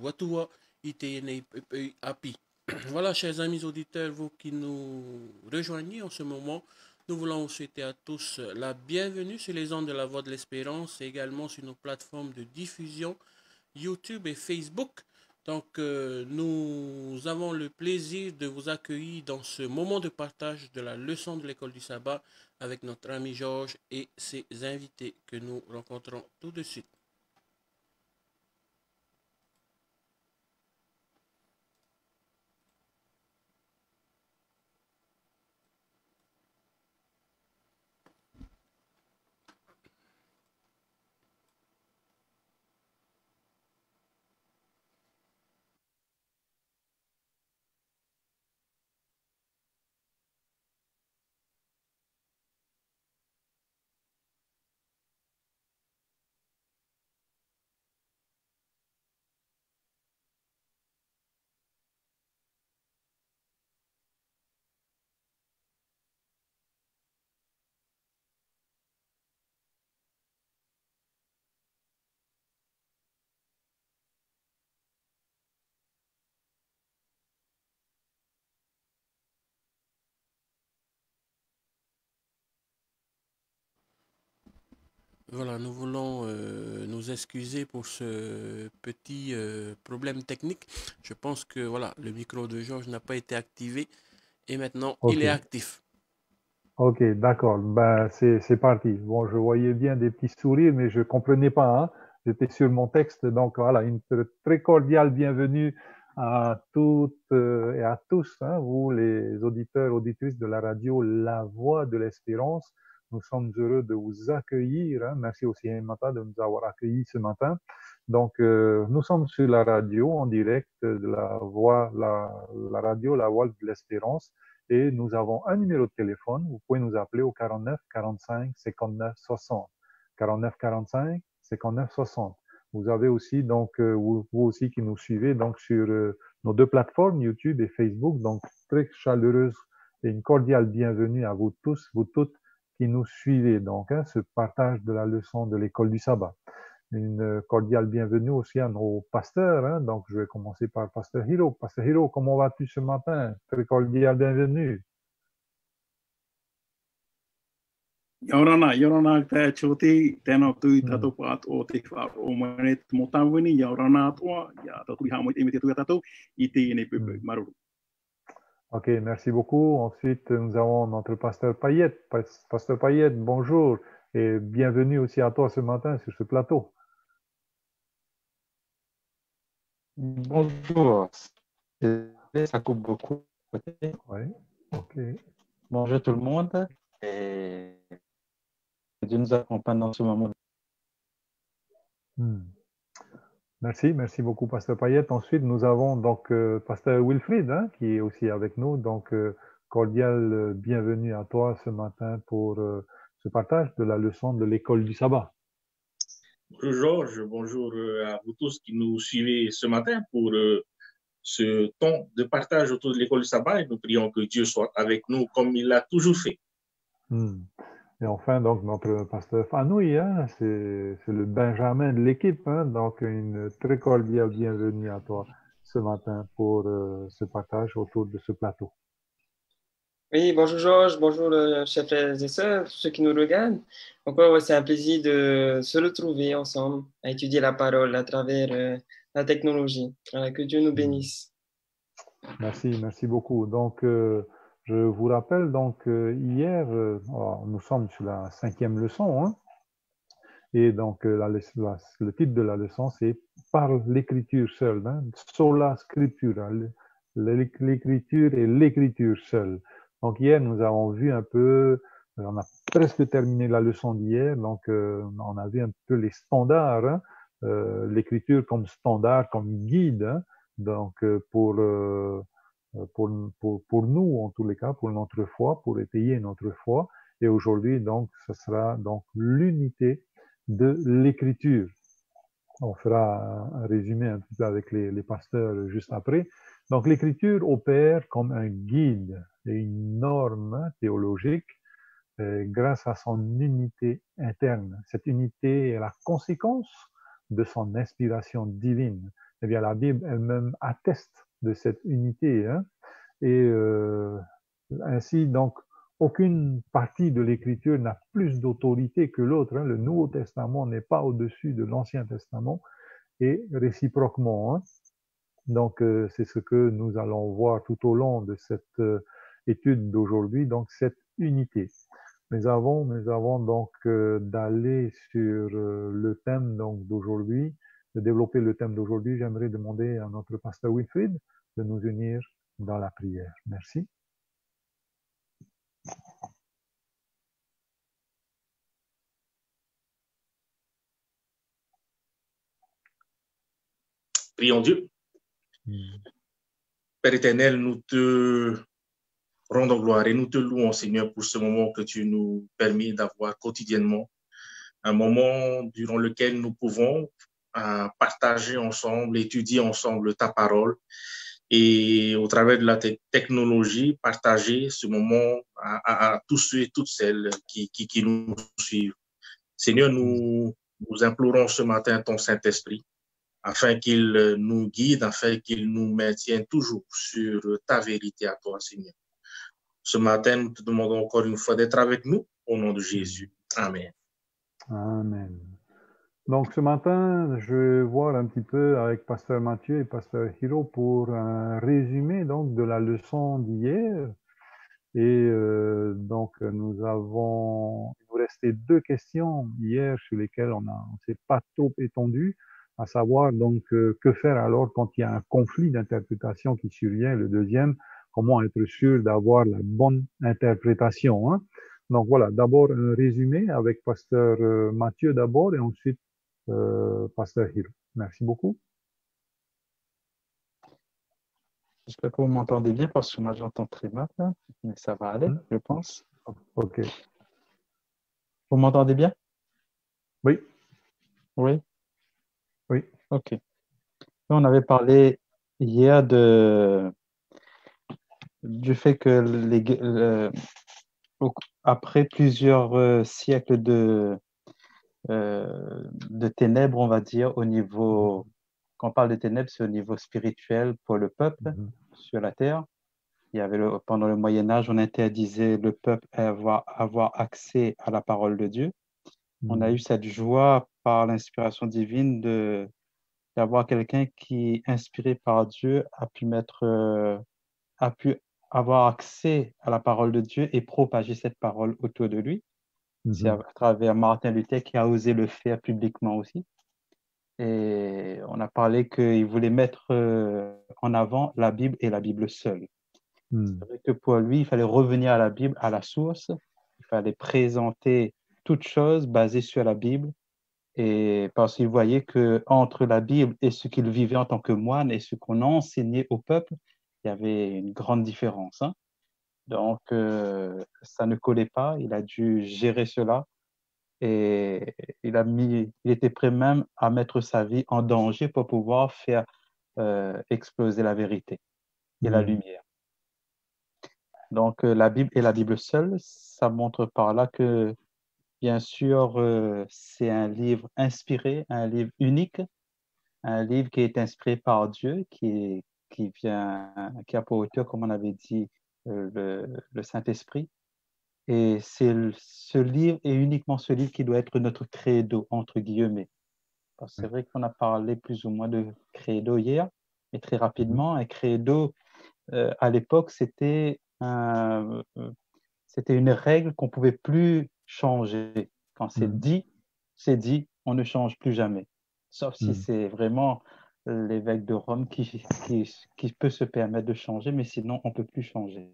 Watuwa Itene Api. Voilà, chers amis auditeurs, vous qui nous rejoignez en ce moment, nous voulons vous souhaiter à tous la bienvenue sur les ondes de la Voix de l'Espérance et également sur nos plateformes de diffusion YouTube et Facebook. Donc, nous avons le plaisir de vous accueillir dans ce moment de partage de la leçon de l'école du sabbat avec notre ami Georges et ses invités que nous rencontrons tout de suite. Voilà, nous voulons nous excuser pour ce petit problème technique. Je pense que voilà, le micro de Georges n'a pas été activé et maintenant il Ok, est actif. ok, d'accord. Ben, c'est parti. Bon, je voyais bien des petits sourires, mais je comprenais pas, hein. J'étais sur mon texte. Donc, voilà, une très cordiale bienvenue à toutes et à tous, hein, vous, les auditeurs, auditrices de la radio La Voix de l'Espérance. Nous sommes heureux de vous accueillir, hein. Merci aussi, Mata, de nous avoir accueillis ce matin. Donc, nous sommes sur la radio en direct de la radio La Voix de l'Espérance. Et nous avons un numéro de téléphone. Vous pouvez nous appeler au 49 45 59 60. 49 45 59 60. Vous avez aussi, donc, vous aussi qui nous suivez donc, sur nos deux plateformes, YouTube et Facebook. Donc, très chaleureuse et une cordiale bienvenue à vous tous, vous toutes qui nous suivez. Donc, hein, ce partage de la leçon de l'école du sabbat. Une cordiale bienvenue aussi à nos pasteurs, hein. Donc, je vais commencer par Pasteur Hiro. Pasteur Hiro, comment vas-tu ce matin? Très cordiale bienvenue. Yorana te choti tena tui Hmm. tato pat o te wha o manet mo tawini yorana toa ya tatu ha mo te tu tato I te ine pepe Hmm. maruru. Ok, merci beaucoup. Ensuite, nous avons notre pasteur Payette. Pasteur Payette, bonjour et bienvenue aussi à toi ce matin sur ce plateau. Bonjour, ça coupe beaucoup. Oui, ok. Bonjour tout le monde et Dieu nous accompagne dans ce moment. Hmm. Merci beaucoup, Pasteur Payette. Ensuite, nous avons donc Pasteur Wilfried, hein, qui est aussi avec nous. Donc, cordial bienvenue à toi ce matin pour ce partage de la leçon de l'école du sabbat. Bonjour Georges, bonjour à vous tous qui nous suivez ce matin pour ce temps de partage autour de l'école du sabbat et nous prions que Dieu soit avec nous comme il l'a toujours fait. Hmm. Et enfin, donc, notre pasteur Fanouille, hein, c'est le Benjamin de l'équipe, hein, donc une très cordiale bienvenue à toi ce matin pour ce partage autour de ce plateau. Oui, bonjour Georges, bonjour chers frères et sœurs, tous ceux qui nous regardent. Encore, ouais, c'est un plaisir de se retrouver ensemble, à étudier la parole à travers la technologie. Que Dieu nous bénisse. Merci beaucoup. Donc, je vous rappelle, donc, hier, nous sommes sur la 5e leçon, hein, et donc, le titre de la leçon, c'est Par l'écriture seule, hein, sola scriptura, l'écriture et l'écriture seule. Donc, hier, nous avons vu un peu, on a presque terminé la leçon d'hier, donc, on a vu un peu les standards, hein, l'écriture comme standard, comme guide, hein, donc, pour nous, en tous les cas, pour notre foi, pour étayer notre foi. Et aujourd'hui, donc, ce sera donc l'unité de l'écriture. On fera un résumé un petit peu avec les pasteurs juste après. Donc, l'écriture opère comme un guide et une norme théologique grâce à son unité interne. Cette unité est la conséquence de son inspiration divine. eh bien, la Bible elle-même atteste de cette unité. Hein, et ainsi, donc, aucune partie de l'Écriture n'a plus d'autorité que l'autre. Hein. Le Nouveau Testament n'est pas au-dessus de l'Ancien Testament et réciproquement. Hein. Donc, c'est ce que nous allons voir tout au long de cette étude d'aujourd'hui, donc cette unité. Mais avant donc d'aller sur le thème donc d'aujourd'hui, de développer le thème d'aujourd'hui, j'aimerais demander à notre pasteur Wilfrid de nous unir dans la prière. Merci. Prions Dieu. Père éternel, nous te rendons gloire et nous te louons, Seigneur, pour ce moment que tu nous permets d'avoir quotidiennement, un moment durant lequel nous pouvons partager ensemble, étudier ensemble ta parole et au travers de la technologie, partager ce moment à tous ceux et toutes celles qui nous suivent. Seigneur, nous implorons ce matin ton Saint-Esprit afin qu'il nous guide, afin qu'il nous maintienne toujours sur ta vérité à toi, Seigneur. Ce matin, nous te demandons encore une fois d'être avec nous au nom de Jésus. Amen. Amen. Donc ce matin, je vais voir un petit peu avec Pasteur Mathieu et Pasteur Hiro pour un résumé donc de la leçon d'hier. Et donc il nous restait 2 questions hier sur lesquelles on s'est pas trop étendu, à savoir donc que faire alors quand il y a un conflit d'interprétation qui survient. Le deuxième, comment être sûr d'avoir la bonne interprétation. Hein. Donc voilà, d'abord un résumé avec Pasteur Mathieu d'abord et ensuite Pasteur Hiro. Merci beaucoup. J'espère que vous m'entendez bien parce que moi j'entends très mal, hein, mais ça va aller, je pense. Ok. Vous m'entendez bien? Oui. Oui? Oui. Ok. On avait parlé hier du fait que après plusieurs siècles de ténèbres, on va dire, au niveau, quand on parle de ténèbres, c'est au niveau spirituel pour le peuple sur la terre. Il y avait pendant le Moyen-Âge, on interdisait le peuple à avoir accès à la parole de Dieu. On a eu cette joie par l'inspiration divine d'avoir quelqu'un qui, inspiré par Dieu, a pu avoir accès à la parole de Dieu et propager cette parole autour de lui. C'est à travers Martin Luther qui a osé le faire publiquement aussi. Et on a parlé qu'il voulait mettre en avant la Bible et la Bible seule. C'est vrai que pour lui, il fallait revenir à la Bible, à la source. Il fallait présenter toute chose basée sur la Bible. Et parce qu'il voyait qu'entre la Bible et ce qu'il vivait en tant que moine et ce qu'on enseignait au peuple, il y avait une grande différence. Hein. Donc, ça ne collait pas. Il a dû gérer cela. Et il était prêt même à mettre sa vie en danger pour pouvoir faire exploser la vérité et la lumière. Donc, la Bible et la Bible seule, ça montre par là que, bien sûr, c'est un livre inspiré, un livre unique, un livre qui est inspiré par Dieu, qui a pour auteur, comme on avait dit, le Saint-Esprit. Et ce livre est uniquement ce livre qui doit être notre credo, entre guillemets. Parce que c'est vrai qu'on a parlé plus ou moins de credo hier, mais très rapidement, un credo, à l'époque, c'était une règle qu'on ne pouvait plus changer. Quand c'est dit, on ne change plus jamais. Sauf si c'est vraiment l'évêque de Rome qui peut se permettre de changer, mais sinon, on ne peut plus changer.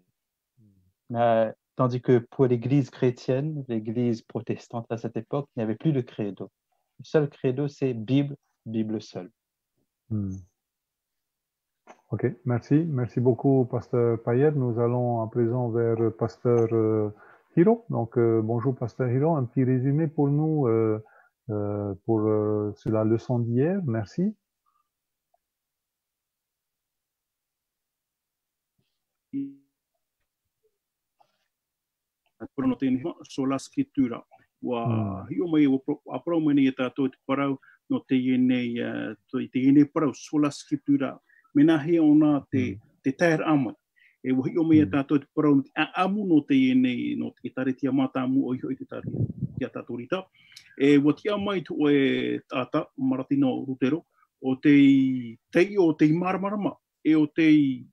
Tandis que pour l'Église chrétienne, l'Église protestante à cette époque, il n'y avait plus de credo. Le seul credo, c'est Bible, Bible seule. Ok, merci. Merci beaucoup, Pasteur Payet. Nous allons à présent vers Pasteur Hiro. Donc, bonjour, Pasteur Hiro. Un petit résumé pour nous sur la leçon d'hier. Merci. Sola Scriptura. Wa hiyo mai apro mani eta to parau no te nei te nei para sola scriptura mena he ona te tair ama e wahi o mea tātou te parau a amu no te nei no te tare tia mata amu o i te tare tia tātou rita e watia mai tu e tata Maratino Rutero o te o te maramarama e o te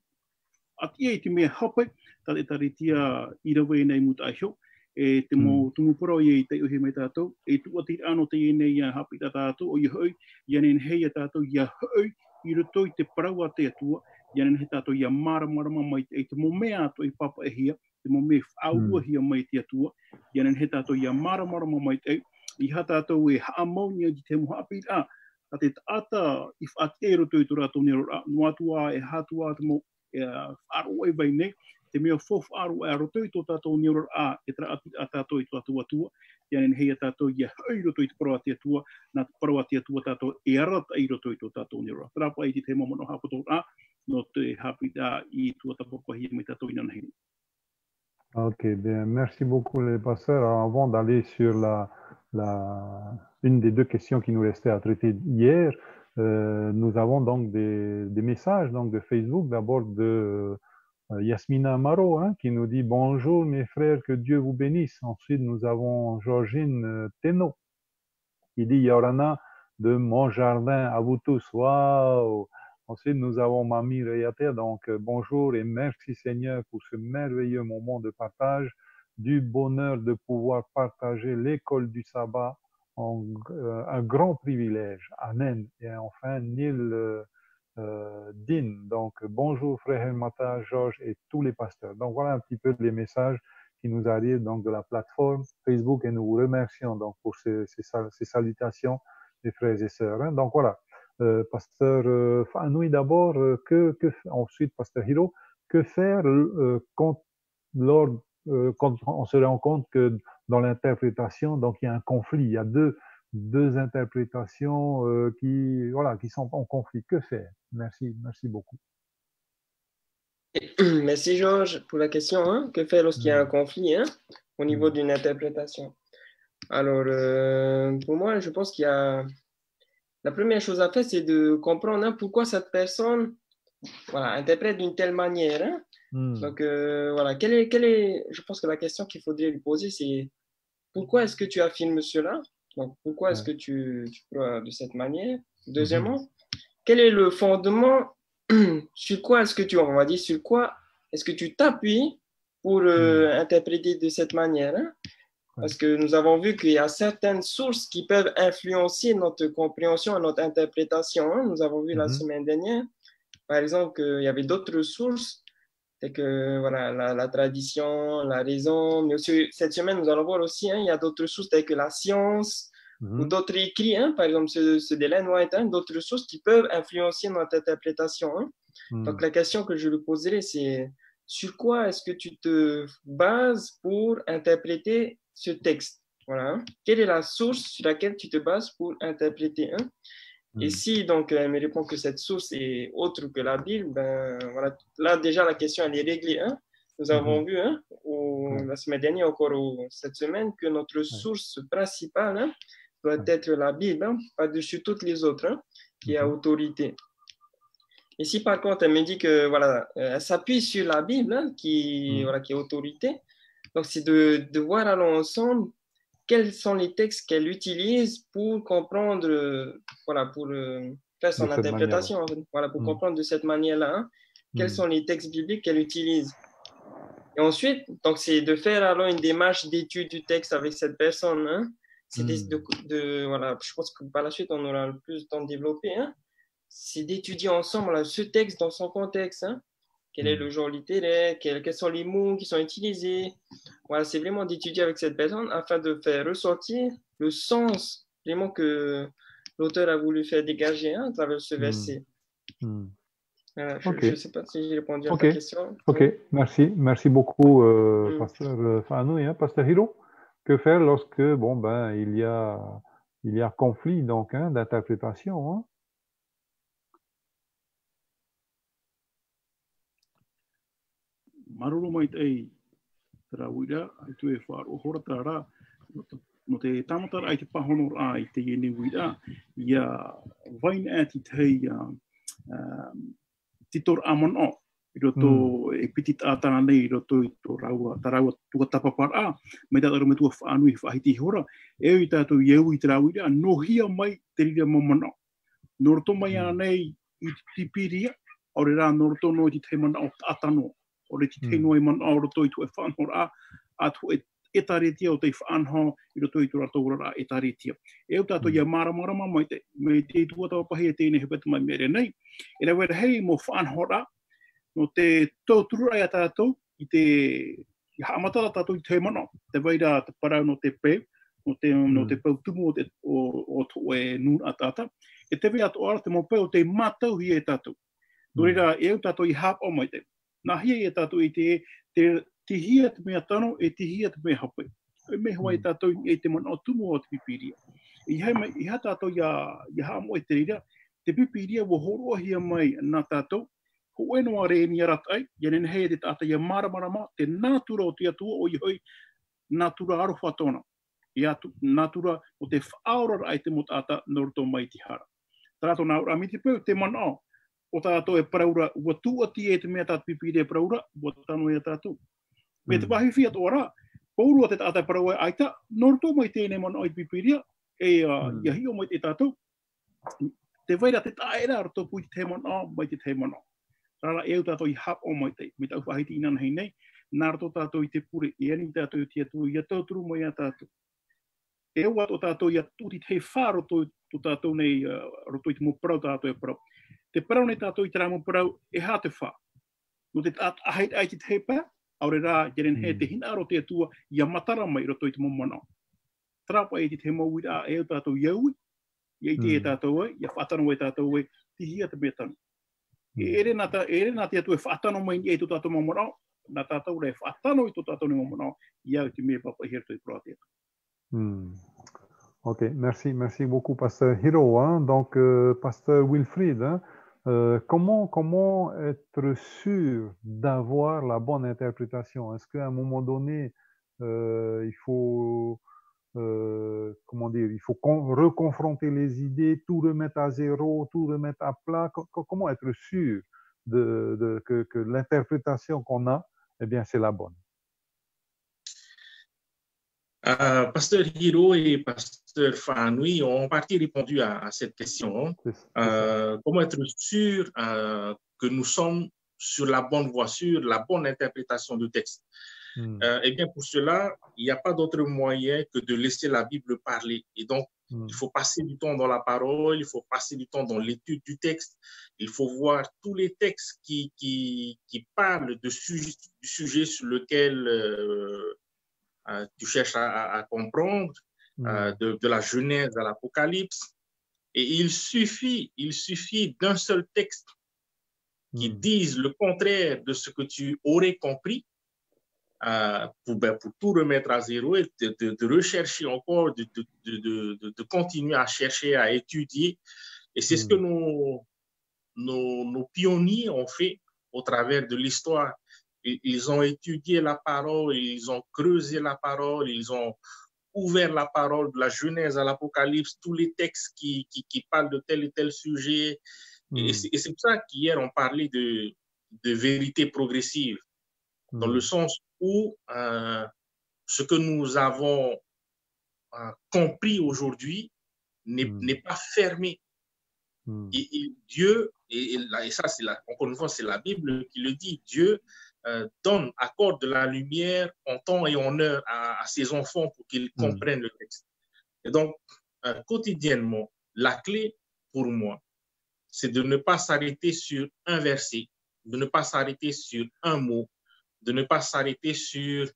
atia i te mea hapai tare tare tia irawe nei muta ahio e te mo tumu poro i te uhi mai tātou, e tu ati ano te nei hapi tā tātou, o i hoi, i anen hei a tātou, i a hoi, i roto i te parau a te atua, i anen hei tātou, i a maramarama mai, e te mo mea ato i papa e hia, te mo me whaurua hia mai te atua, i anen hei tātou, i a maramarama mai te, i ha tātou e haamaunia i te mo hapi a, a te ata i whaati e roto i tu rātou nero, no atua e hatua te mo, e whaarua e vai nei, te mea fofu aru e roto i tō tātou niora a e tra ati a tātou i tō atua, i anen hei a tātou i a hoi roto i te parau ati atua, nā te parau ati atua tātou e arata i roto i tō tātou niora. Trapa i te mono hapoto a, no te hapi a i tō tapapahi mai tātou i nanahini. Ok, bien, merci beaucoup les pasteurs. Avant d'aller sur une des deux questions qui nous restait à traiter hier, nous avons donc des messages donc, de Facebook, d'abord de Yasmina Amaro, hein, qui nous dit « Bonjour mes frères, que Dieu vous bénisse ». Ensuite, nous avons Georgine Teno, qui dit « Yorana de mon jardin à vous tous ». Waouh! Ensuite, nous avons Mami Reyate, donc bonjour et merci Seigneur pour ce merveilleux moment de partage, du bonheur de pouvoir partager l'école du sabbat, un grand privilège. Amen. Et enfin, Neil Dean. Donc, bonjour frère Helmata, Georges et tous les pasteurs. Donc, voilà un petit peu les messages qui nous arrivent donc, de la plateforme Facebook et nous vous remercions donc, pour ces salutations des frères et sœurs. Hein. Donc, voilà. Pasteur Fanoui d'abord, ensuite Pasteur Hiro, que faire quand on se rend compte que dans l'interprétation, donc il y a un conflit, il y a deux interprétations qui sont en conflit. Que faire? Merci beaucoup. Merci Georges pour la question. Hein? Que faire lorsqu'il y a un conflit au niveau d'une interprétation? Alors, pour moi, je pense qu'il y a... La première chose à faire, c'est de comprendre pourquoi cette personne interprète d'une telle manière. Hein? Donc, voilà, je pense que la question qu'il faudrait lui poser, c'est pourquoi est-ce que tu affirmes cela? Donc, pourquoi est-ce que tu crois de cette manière? Deuxièmement, quel est le fondement? Sur quoi est-ce que tu t'appuies pour interpréter de cette manière? Hein? Parce que nous avons vu qu'il y a certaines sources qui peuvent influencer notre compréhension et notre interprétation. Hein? Nous avons vu la semaine dernière, par exemple, qu'il y avait d'autres sources, telles que la tradition, la raison, mais aussi cette semaine, nous allons voir aussi, il y a d'autres sources telles que la science ou d'autres écrits, par exemple ceux d'Ellen White, d'autres sources qui peuvent influencer notre interprétation. Donc la question que je lui poserai, c'est sur quoi est-ce que tu te bases pour interpréter ce texte? Voilà. Quelle est la source sur laquelle tu te bases pour interpréter? Et si donc elle me répond que cette source est autre que la Bible, ben voilà, là déjà la question elle est réglée. Nous avons vu la semaine dernière, encore cette semaine, que notre source principale doit être la Bible, par-dessus toutes les autres, qui a autorité. Et si par contre elle me dit que elle s'appuie sur la Bible qui est autorité, donc c'est de voir alors ensemble quels sont les textes qu'elle utilise pour comprendre, pour faire son interprétation, pour comprendre de cette manière-là, quels sont les textes bibliques qu'elle utilise. Et ensuite, donc c'est de faire alors une démarche d'étude du texte avec cette personne. C'est je pense que par la suite on aura le plus de temps de développer. C'est d'étudier ensemble ce texte dans son contexte. Quel est le genre littéraire, quels sont les mots qui sont utilisés. Voilà, c'est vraiment d'étudier avec cette personne afin de faire ressortir le sens vraiment que l'auteur a voulu faire dégager à travers ce verset. Voilà, je ne sais pas si j'ai répondu à ta question. Ok, merci beaucoup, Pasteur Fanoui. Pasteur Hiro, que faire lorsque il y a conflit donc d'interprétation? Maruru mai te tera uira, ai tu e whaaro hora tā rā, no te tamatara ai te pahonor ai te iene wira, ia vaina ati tei titor amon o. I roto e piti tātana nei, I roto I tō raua tua tapapara, me tātara me tua whaanui whahiti hora, I tātou ieu I te rauira, no hia mai te rira mamana. No roto mai anei I te piria, ore rā no roto no I te mana o tātano, ore te teino I mana o roto I tu e whanhora a tu e taretia o te whaanho I roto I tu rato rā e taretia. Tātou ia mara mai te, me te tua tawapahi e tēne hepeta mai mere nei, e rā wera hei mo whaanhora, no te tōturu ai a tātou, I te haamatara tātou I te mana, te waira te parau no te pē, no te pautumu o tō e nūra a tāta, e te wea tō ara te mō pēo te mātau hi e tātou. No reira, e au tātou I hap o mai te. Nā hia e tātou I te hia te mea tano, e te hia te mea hape. E me hoa e tātou I te mana o tumu o te pipiria. I ha tātou I ha mo e te reira, te pipiria wo horoa hia mai nā tātou, ko eno a re ni aratai, ia nene hei te tātai ia maramarama, te nātura o te atua o I hoi, nātura aro whatona. Ia nātura o te whaora ai te mo tāta noruto mai ti hara. Tātou nā ura mi te pēu, te mana o tātou e paraura, ua tuati e te mea tātou pipiri e paraura, ua tano e tātou. Me te pahi whia tō ara, paurua te tātai paraua e aita, noruto mai tēne mana o I pipiria, ia hio mai te tātou, te waira te taera rato pui te mana mai te mana. Rara e au tātou I hap o mai te, me tau whahiti inan hei nei, nā rato tātou I te pure, e ani tātou I te atua, ia tauturu mai a tātou. E au ato tātou ia tuti te whāro tō tātou nei, roto I te mo parau tātou e parau. Te parau nei tātou I te rā mo parau, e hā te whā. No te ahait ai te te pā, aure rā, jaren he te hinaro te atua, ia matara mai roto I te mo mana. Trapa e te te maui rā, e au tātou iaui, ia I te e tātou e, ia whatano e tātou e, ti hia te mea tanu. Ere nā te atu e whaatano mai ni e tō tātou mamona, nā tātou re whaatano I tō tātou ni mamona, ia te mea papa hera tō I prā te atu. Ok, merci beaucoup, Pasteur Hiro. Hein? Donc, Pasteur Wilfried, hein? Comment être sûr d'avoir la bonne interprétation? Est-ce qu'à un moment donné, il faut... comment dire, il faut reconfronter les idées, tout remettre à zéro, tout remettre à plat. Comment être sûr que l'interprétation qu'on a, eh bien, c'est la bonne? Pasteur Hiro et Pasteur Fanoui ont en partie répondu à cette question. Comment être sûr que nous sommes sur la bonne voie, sur la bonne interprétation du texte? Eh bien, pour cela, il n'y a pas d'autre moyen que de laisser la Bible parler. Et donc, il faut passer du temps dans la parole, il faut passer du temps dans l'étude du texte, il faut voir tous les textes qui parlent du sujet sur lequel tu cherches à comprendre, de la Genèse à l'Apocalypse. Et il suffit d'un seul texte qui dise le contraire de ce que tu aurais compris, pour tout remettre à zéro et de rechercher encore, de continuer à chercher, à étudier. Et c'est ce que nos pionniers ont fait au travers de l'histoire. Ils ont étudié la parole, ils ont creusé la parole, ils ont ouvert la parole de la Genèse à l'Apocalypse, tous les textes qui parlent de tel et tel sujet. Et c'est pour ça qu'hier on parlait de vérité progressive, dans le sens où ce que nous avons compris aujourd'hui n'est pas fermé. Et Dieu, et ça, encore une fois, c'est la Bible qui le dit, Dieu accorde de la lumière en temps et en heure à ses enfants pour qu'ils comprennent le texte. Et donc, quotidiennement, la clé pour moi, c'est de ne pas s'arrêter sur un verset, de ne pas s'arrêter sur un mot, de ne pas s'arrêter sur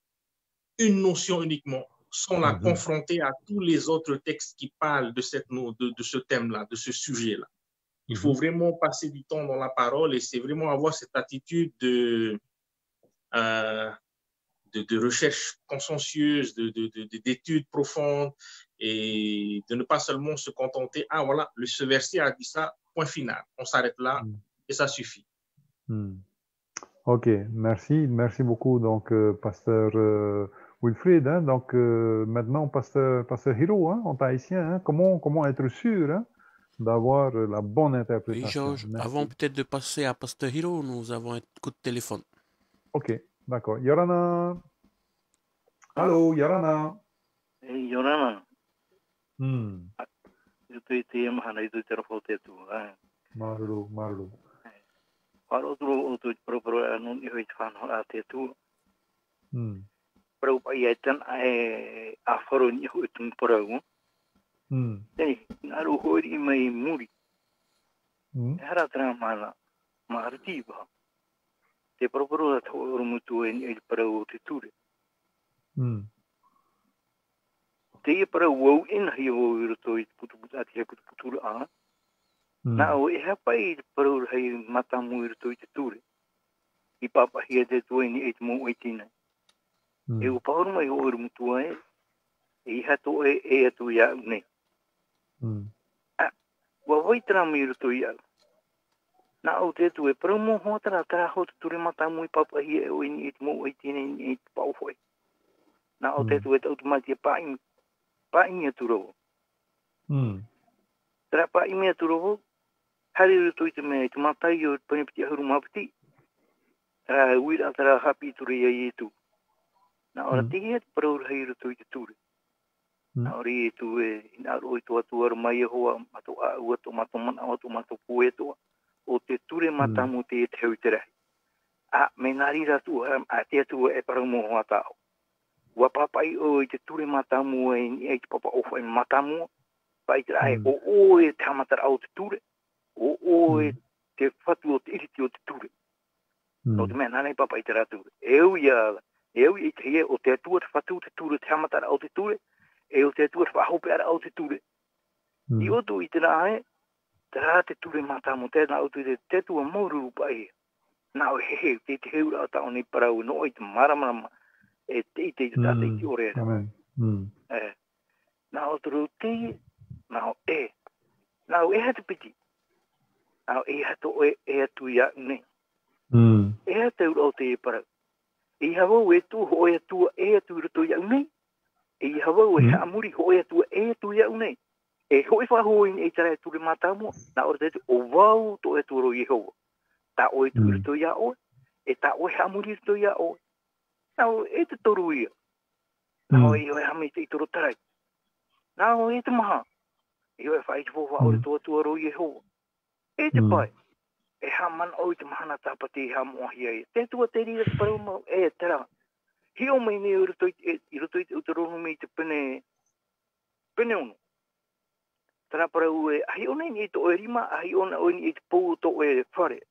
une notion uniquement, sans la confronter à tous les autres textes qui parlent de ce thème-là, de ce sujet-là. Il faut vraiment passer du temps dans la parole et c'est vraiment avoir cette attitude de recherche consciencieuse, d'études profondes et de ne pas seulement se contenter, ah voilà, ce verset a dit ça, point final. On s'arrête là et ça suffit. Ok, merci beaucoup donc Pasteur Wilfried, hein, donc maintenant, Pasteur Hiro, hein, en tahitien, hein, comment être sûr hein, d'avoir la bonne Oui, interprétation? Georges, Merci. avant peut-être de passer à Pasteur Hiro, nous avons un coup de téléphone. Ok, d'accord. Yorana. Allô, Yorana. Yorana. Hmm. Te mahana i te rafo te tu. Marlo. Wharo turu o tu propro anun i hoi whanho a te tu. Hmm. Prau pa i aitan a wharo ni hoi tung parau. Hmm. Tei, ngaru hoi i mai muri. Hmm. E hara tera mana, maharati ba. Te propro a tau orumutu e ni e parau o te ture. Hmm. Te i parau wau ina hi wau i roto i putu ati hei putu a. Na o e hapa i parau hei matamu i roto i te ture. I papa hi e te tue ni e te mou e tina. E o pauru mai o orumutu e. E hato e atu ia nei. Wa waitara mi roto ia. Na o te tu e promo hotara tara ho te ture matamu i papa hi e o ini e te mou e tina i te pau foi. Na o te tu e automati e painga turovo. Tara painga turovo, hari roto i te mea i te matai o panipiti ahuru mapiti. Tara uira tara hapi ture ia i tu. Na ora te hea te paraura hei roto i te ture. Na ora i tu e ina ro i toa tuaru mai e hoa mato a ua to mato mana o to mato pue toa. O te ture matamu te e te heu te rahi. A me ngari ratu a te atu e paraumo hoa tau. Ua papai o i te ture matamu e ni e te papa ofa e matamu. Pai te rae o e tamatara au te ture. O e te whatu o te iriti o te ture. No te mea nanei papa i te ratu. Eu i te hie o te atua te whatu te ture te tamatara au te ture. E o te atua te whahope ara au te ture. I otu i te rae. Te rā te ture matamu tēnā o te tua maururu pai. Nā o hehe, te heura o tau ni parau no i te maramarama e te te tate i te oreera. Nā o turu te, nā o e. Nā o e hatu piti. Nā o e hatu e atu ia ne. E hatu ura o te e parau. I hawau e tu ho e atua e atu ura to ia ne. I hawau e haamuri ho e atua e atu ia ne. E hoi whahoi ni e tara e ture matamu, na ora te o wau to e turo i hoa. Ta o e turi to ia oe, e ta o e hamuri to ia oe. Na o e te toru ia. Na o e hami te i toro tarai. Na o e te maha. E o e whai te whoa o e toa tuaro i hoa. E te pai. E haman o i te mahana tapati i hamoahia e. Te tua te rira te parau mau e tera. Hio mai ni i roto i te utarono mi te pene ono. Tara parau e, ahi ona ni e to e rima, ahi ona o ni e te pou to e whare.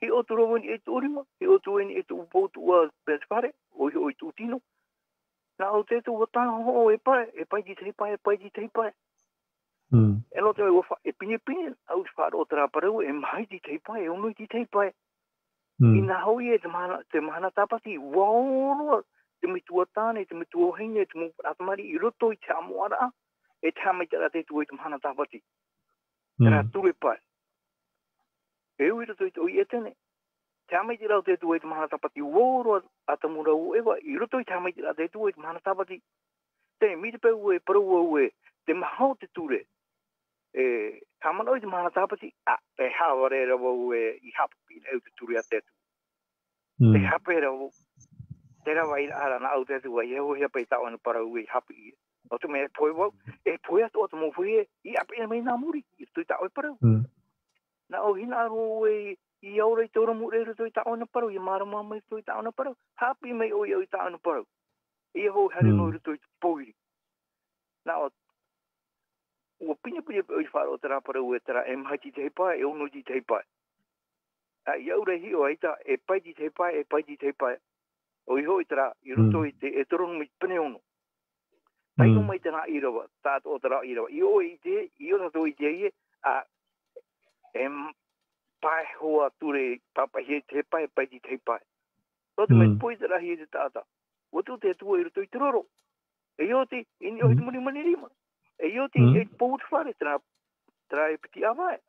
Hi o turo ni e to rima, hi o tu ni e to pou to ua pēs whare, o i tu tino. Nā o te tu watana ho e pai di tei pai, E no te wafa, e pine, au te whare o tara parau e mai di tei pai, e ono di tei pai. I nā hoi e te mahana tapati, waoroa, te mitua tāne, te mitua hine, te mupa atamari, I roto I te amoara, e te hamai tera te tu i te mahana tāpati. Tera ture pai. E ui roto I te oi e tene. Te hamai tera te tu i te mahana tāpati. Wōroa atamura u ewa. I roto I te hamai tera te tu i te mahana tāpati. Te mi te peu e parau au e. Te mahau te ture. E hamana o I te mahana tāpati. E haware rawa e I hapapi e te ture a te tu. Te hape rawa. Te rawa I ara na au te tu e ho hea pei tau anu parau e hapi I. O te mea poe wau, e poe atu o te mowhue, I api na mei nā muri, I tui tau e parau. Nā o hina aro e, I aura I taura mure I tui tau na parau, I marama mai tui tau na parau, hapi mei o I tau na parau. I ho hare no I tui poiri. Nā o, ua pina o I wharo o tera parau e tera e mahati te pai, e ono ti te pai. I aura hi o aita, e pai ti te pai, O I ho I tera, I roto I te, e toronu mi pene ono. Tai o mai tana I rawa, tātou o tera I rawa. I o I te, I o tato I te ie, pai hoa ture, papa he te pai ti te pai. Roto me poi te rahi e te tāta. O tu te tua I roto I te roro. E o te, ini o I te mani rima. E o te, e pou te whare, tera e piti awai.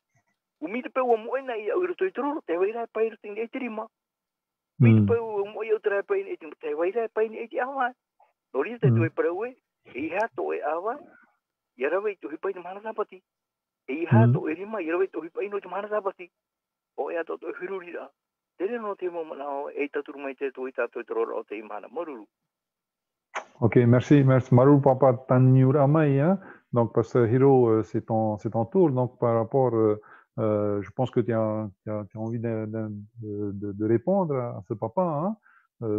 O mi te peu o moena I au I roto I te roro, te wairai pai roto I te rima. Mi te peu o moe o tera pai I te wairai pai I te awai. Nori te tu e paraue, e ha to e awa, yarawe to hipai te mana sapati. E ha to e rima, yarawe to hipai no te mana sapati. O e ato to hirurira. Tere no te mo mana e taturu mai te to i tato te rora o te imana maruru. Ok, merci, merci. Maru Papa Tanyuramai, hein? Donc, Pasteur Hiro, c'est ton tour. Donc, par rapport, je pense que tu as envie de répondre à ce papa, hein?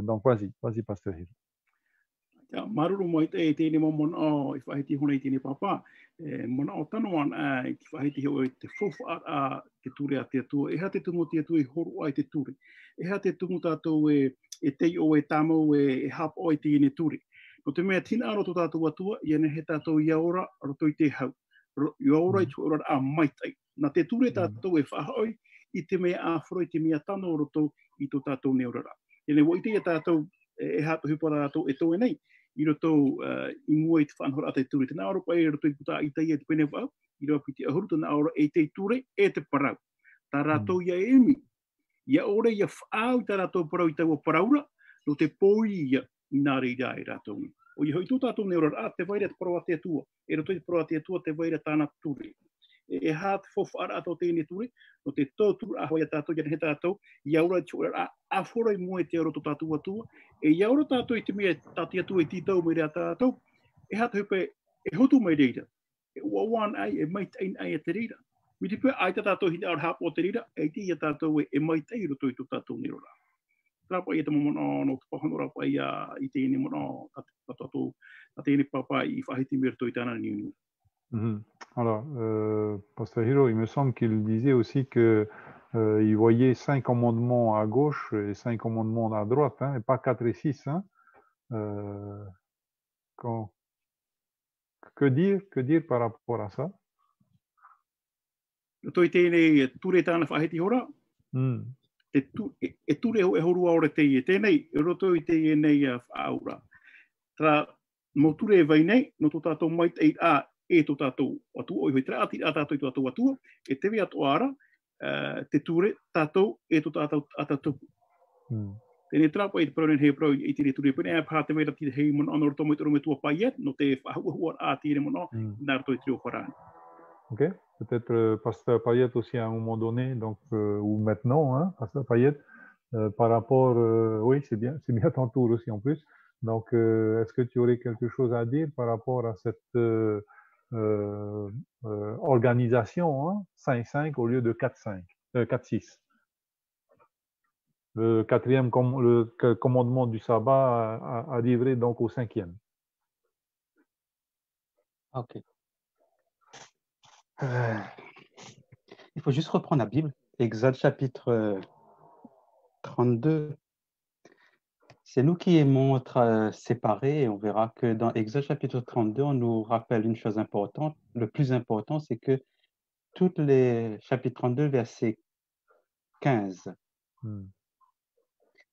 Donc, vas-y, Pasteur Hiro. Maruru mo te tēne mo mona o I whahiti hona I tēne papa. Mona o tano an ki whahiti heo te fofu a te ture a te atua. E ha te tungo te atua I horu ai te ture. E ha te tungo tātou e tei o e tāmau e hap o I tēne ture. No te mea tina aro tō tātou atua, I ane he tātou iaora roto I te hau. Iaora I tu ora a maitai. Nā te ture tātou e whahoi I te mea āwhoro I te mea tano roto I tō tātou neorara. Ene wo I te tātou e hato hipara tātou e tō e nei. I roto I mua I te whanhora a te ture. Tēnā aro pai roto I puta I tai e te pene wau. I roa piti ahuru tēnā aro e te ture e te parau. Tā rātou ia emi. Ia ore ia whaau tā rātou parau I taua paraura. No te pōi ia I nā reira e rātou. O I hoi tō tātou neora te vaira te parau a te atua. E roto I te parau a te atua te vaira tāna ture. E hā te fofu ara ato tēne ture. No te tōturu a hoi a tātou ia he tātou. Ia ora te ora a whora I mua te aro tō tātou atua. E ia ora tātou I te mea tāti atua I titau me rea tātou. E hā te hupe e hotu mai reira. E ua wan ai e maitain ai a te reira. Mi te pua ai tātou hina ar hapo o te reira. E te ia tātou e maitai roto I tō tātou nerora. Rapa I te momona no te pahano rapa I tēne mona tātou tēne papa I whahiti mea roto I tāna niuni. Alors, Pasteur Hiro, il me semble qu'il disait aussi que il voyait 5 commandements à gauche et 5 commandements à droite, hein, et pas 4 et 6. Hein. Que dire par rapport à ça? Toi tēnei ture tāna whahiti hora. E ture e horua ora te I tēnei, e roto I te I nei whaura. Tra mo ture e vai nei, no tō tātou maitai a e tō tātou atua, o I hoi tra ati a tātou I tō tātou atua, e tewe atu ara, te ture tātou e tō tātou atatupu. Tēnei trapa I te paraunen hei parau I tēne ture, pēne a pā te meira ti hei mona anoro tomo I toro me tua paiet, no te whahuahua a tēne mona, nā rato I trio wharani. Ok, peut-être Pasteur Payet aussi à un moment donné, donc, ou maintenant, hein, Pasteur Payet, par rapport, oui, c'est bien ton tour aussi en plus. Donc, est-ce que tu aurais quelque chose à dire par rapport à cette organisation, hein, 5-5 au lieu de 4-5, 4-6? Le quatrième le commandement du sabbat a livré donc au 5e. Ok. Il faut juste reprendre la Bible. Exode chapitre 32. C'est nous qui aimons être séparés et on verra que dans Exode chapitre 32, on nous rappelle une chose importante. Le plus important, c'est que toutes les chapitre 32, verset 15.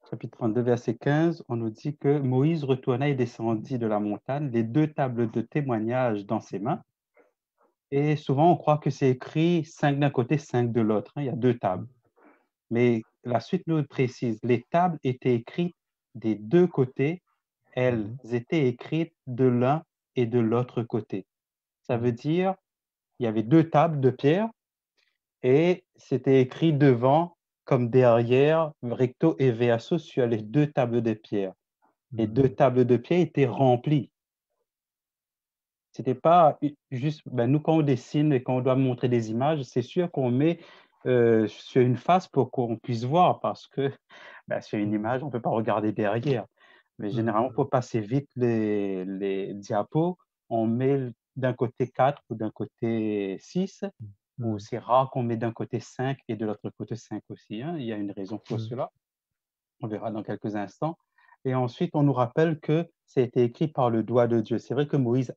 Chapitre 32, verset 15, on nous dit que Moïse retourna et descendit de la montagne, les 2 tables de témoignage dans ses mains. Et souvent, on croit que c'est écrit 5 d'un côté, 5 de l'autre. Il y a 2 tables. Mais la suite nous précise, les tables étaient écrites des 2 côtés, elles étaient écrites de l'un et de l'autre côté. Ça veut dire, il y avait 2 tables de pierre et c'était écrit devant comme derrière, recto et verso sur les 2 tables de pierre. Les 2 tables de pierre étaient remplies. C'était pas juste, nous quand on dessine et quand on doit montrer des images, c'est sûr qu'on met sur une face pour qu'on puisse voir parce que sur une image, on ne peut pas regarder derrière. Mais généralement, pour passer vite les diapos, on met d'un côté 4 ou d'un côté 6, ou c'est rare qu'on met d'un côté 5 et de l'autre côté 5 aussi. Hein. Il y a une raison pour cela. On verra dans quelques instants. Et ensuite, on nous rappelle que ça a été écrit par le doigt de Dieu. C'est vrai que Moïse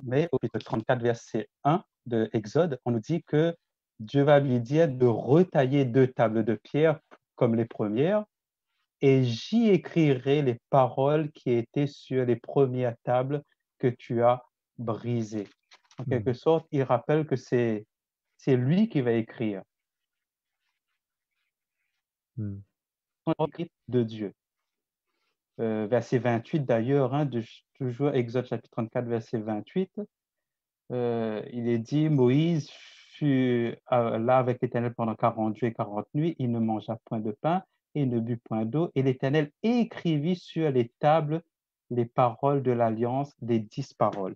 mais au chapitre 34, verset 1 de Exode, on nous dit que Dieu va lui dire de retailler 2 tables de pierre comme les premières, et j'y écrirai les paroles qui étaient sur les premières tables que tu as brisées. En quelque sorte, il rappelle que c'est lui qui va écrire. De Dieu. verset 28 d'ailleurs, hein, toujours Exode chapitre 34, verset 28. Il est dit, Moïse fut là avec l'Éternel pendant 40 jours et 40 nuits, il ne mangea point de pain et ne but point d'eau, et l'Éternel écrivit sur les tables les paroles de l'alliance, les 10 paroles.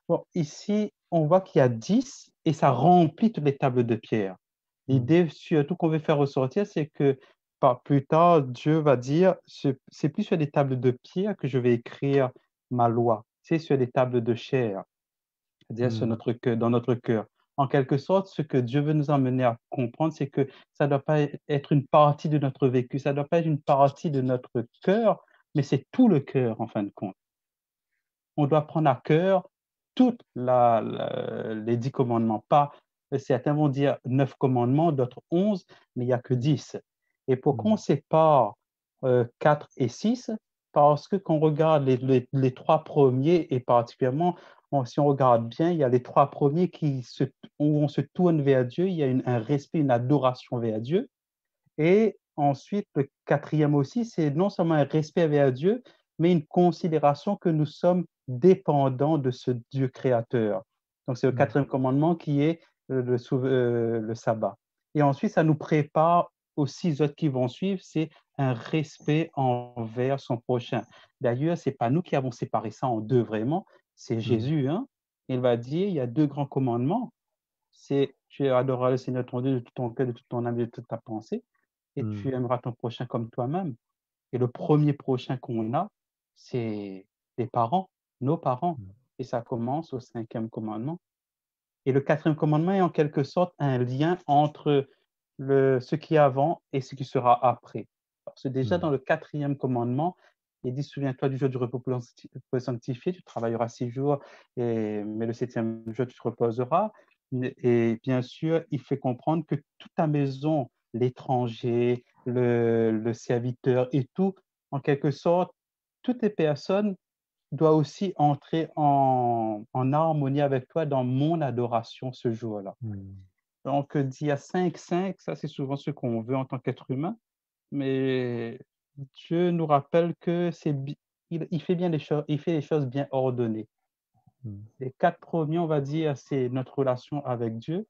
Bon, ici, on voit qu'il y a 10 et ça remplit toutes les tables de pierre. L'idée surtout qu'on veut faire ressortir, c'est que plus tard, Dieu va dire, c'est plus sur des tables de pierre que je vais écrire ma loi, c'est sur des tables de chair, c'est-à-dire sur notre cœur, dans notre cœur. En quelque sorte, ce que Dieu veut nous emmener à comprendre, c'est que ça ne doit pas être une partie de notre vécu, ça ne doit pas être une partie de notre cœur, mais c'est tout le cœur en fin de compte. On doit prendre à cœur toutes les 10 commandements. Pas, certains vont dire 9 commandements, d'autres 11, mais il n'y a que 10. Et pourquoi on sépare 4 et 6? Parce que quand on regarde les 3 premiers, et particulièrement, si on regarde bien, il y a les 3 premiers où on se tourne vers Dieu, il y a un respect, une adoration vers Dieu. Et ensuite, le 4e aussi, c'est non seulement un respect vers Dieu, mais une considération que nous sommes dépendants de ce Dieu créateur. Donc, c'est le 4e commandement qui est le sabbat. Et ensuite, ça nous prépare aux 6 autres qui vont suivre, c'est un respect envers son prochain. D'ailleurs, ce n'est pas nous qui avons séparé ça en deux vraiment, c'est Jésus. Hein? Il va dire, il y a 2 grands commandements. C'est tu adoreras le Seigneur ton Dieu de tout ton cœur, de toute ton âme, de toute ta pensée, et tu aimeras ton prochain comme toi-même. Et le premier prochain qu'on a, c'est les parents, nos parents. Et ça commence au 5e commandement. Et le 4e commandement est en quelque sorte un lien entre ce qui est avant et ce qui sera après. Parce que déjà dans le 4e commandement, il dit, souviens-toi du jour du repos pour le sanctifier, tu travailleras 6 jours, mais le 7e jour, tu te reposeras. Et bien sûr, il fait comprendre que toute ta maison, l'étranger, le serviteur et tout, en quelque sorte, toutes les personnes doivent aussi entrer en harmonie avec toi dans mon adoration ce jour-là. Donc, il y a 5, ça c'est souvent ce qu'on veut en tant qu'être humain, mais Dieu nous rappelle que il fait bien les choses, il fait les choses bien ordonnées. Les 4 premiers, on va dire, c'est notre relation avec Dieu,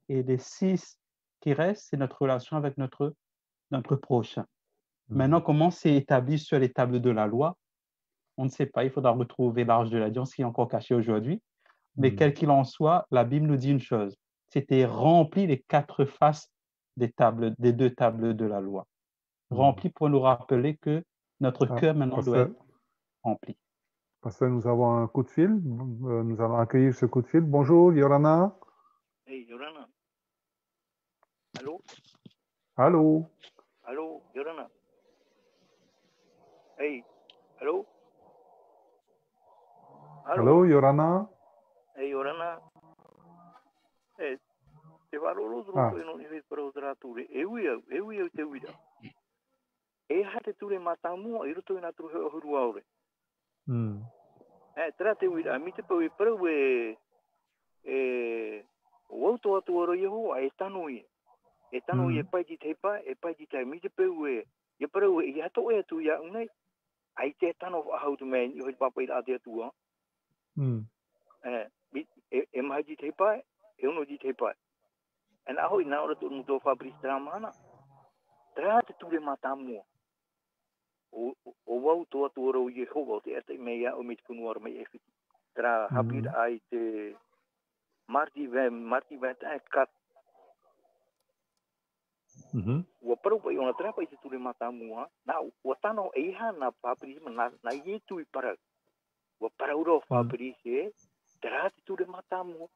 et les 6 qui restent, c'est notre relation avec notre prochain. Maintenant, comment c'est établi sur les tables de la loi? On ne sait pas, il faudra retrouver l'Arche de l'Alliance qui est encore cachée aujourd'hui. Mais quel qu'il en soit, la Bible nous dit une chose, c'était rempli les 4 faces des 2 tables de la loi. Rempli pour nous rappeler que notre cœur maintenant doit être rempli. Pasteur, nous avons un coup de fil. Nous allons accueillir ce coup de fil. Bonjour, Yorana. Hey, Yorana. Allô? Allô? Allô, Yorana. Hey, allô? Allô, Yorana? Hey, Yorana. Hey, te wharoro dropo e no ni wei para o tratore. E ui au te uira. E hate ture matamua i roto i nā turu heo huru aure. Tera te uira, mi te pau e parau o auto atu oro Yehowa e tano i. E tano i e pai ti te pai, e pai ti te mi te pau e parau i hato e atu ia unei. Ai te tano ahau tu mei, i hoi papa i la te atua. E mahi ti te pai, e uno ti te pai. E nā hoi nā ora tu muto Fabrice Tramana. Tera te ture matamua. O wau toa tua rau Yehova o te ata i mea o me te punuara mei e whiti. Tera hapir ai te Marti Venta e kat. Ua parau pa i ona tera pa i te ture matamua. Nā ua tano e iha nā Fabrice na ietu i parau. Ua parau rau Fabrice e tera te ture matamua.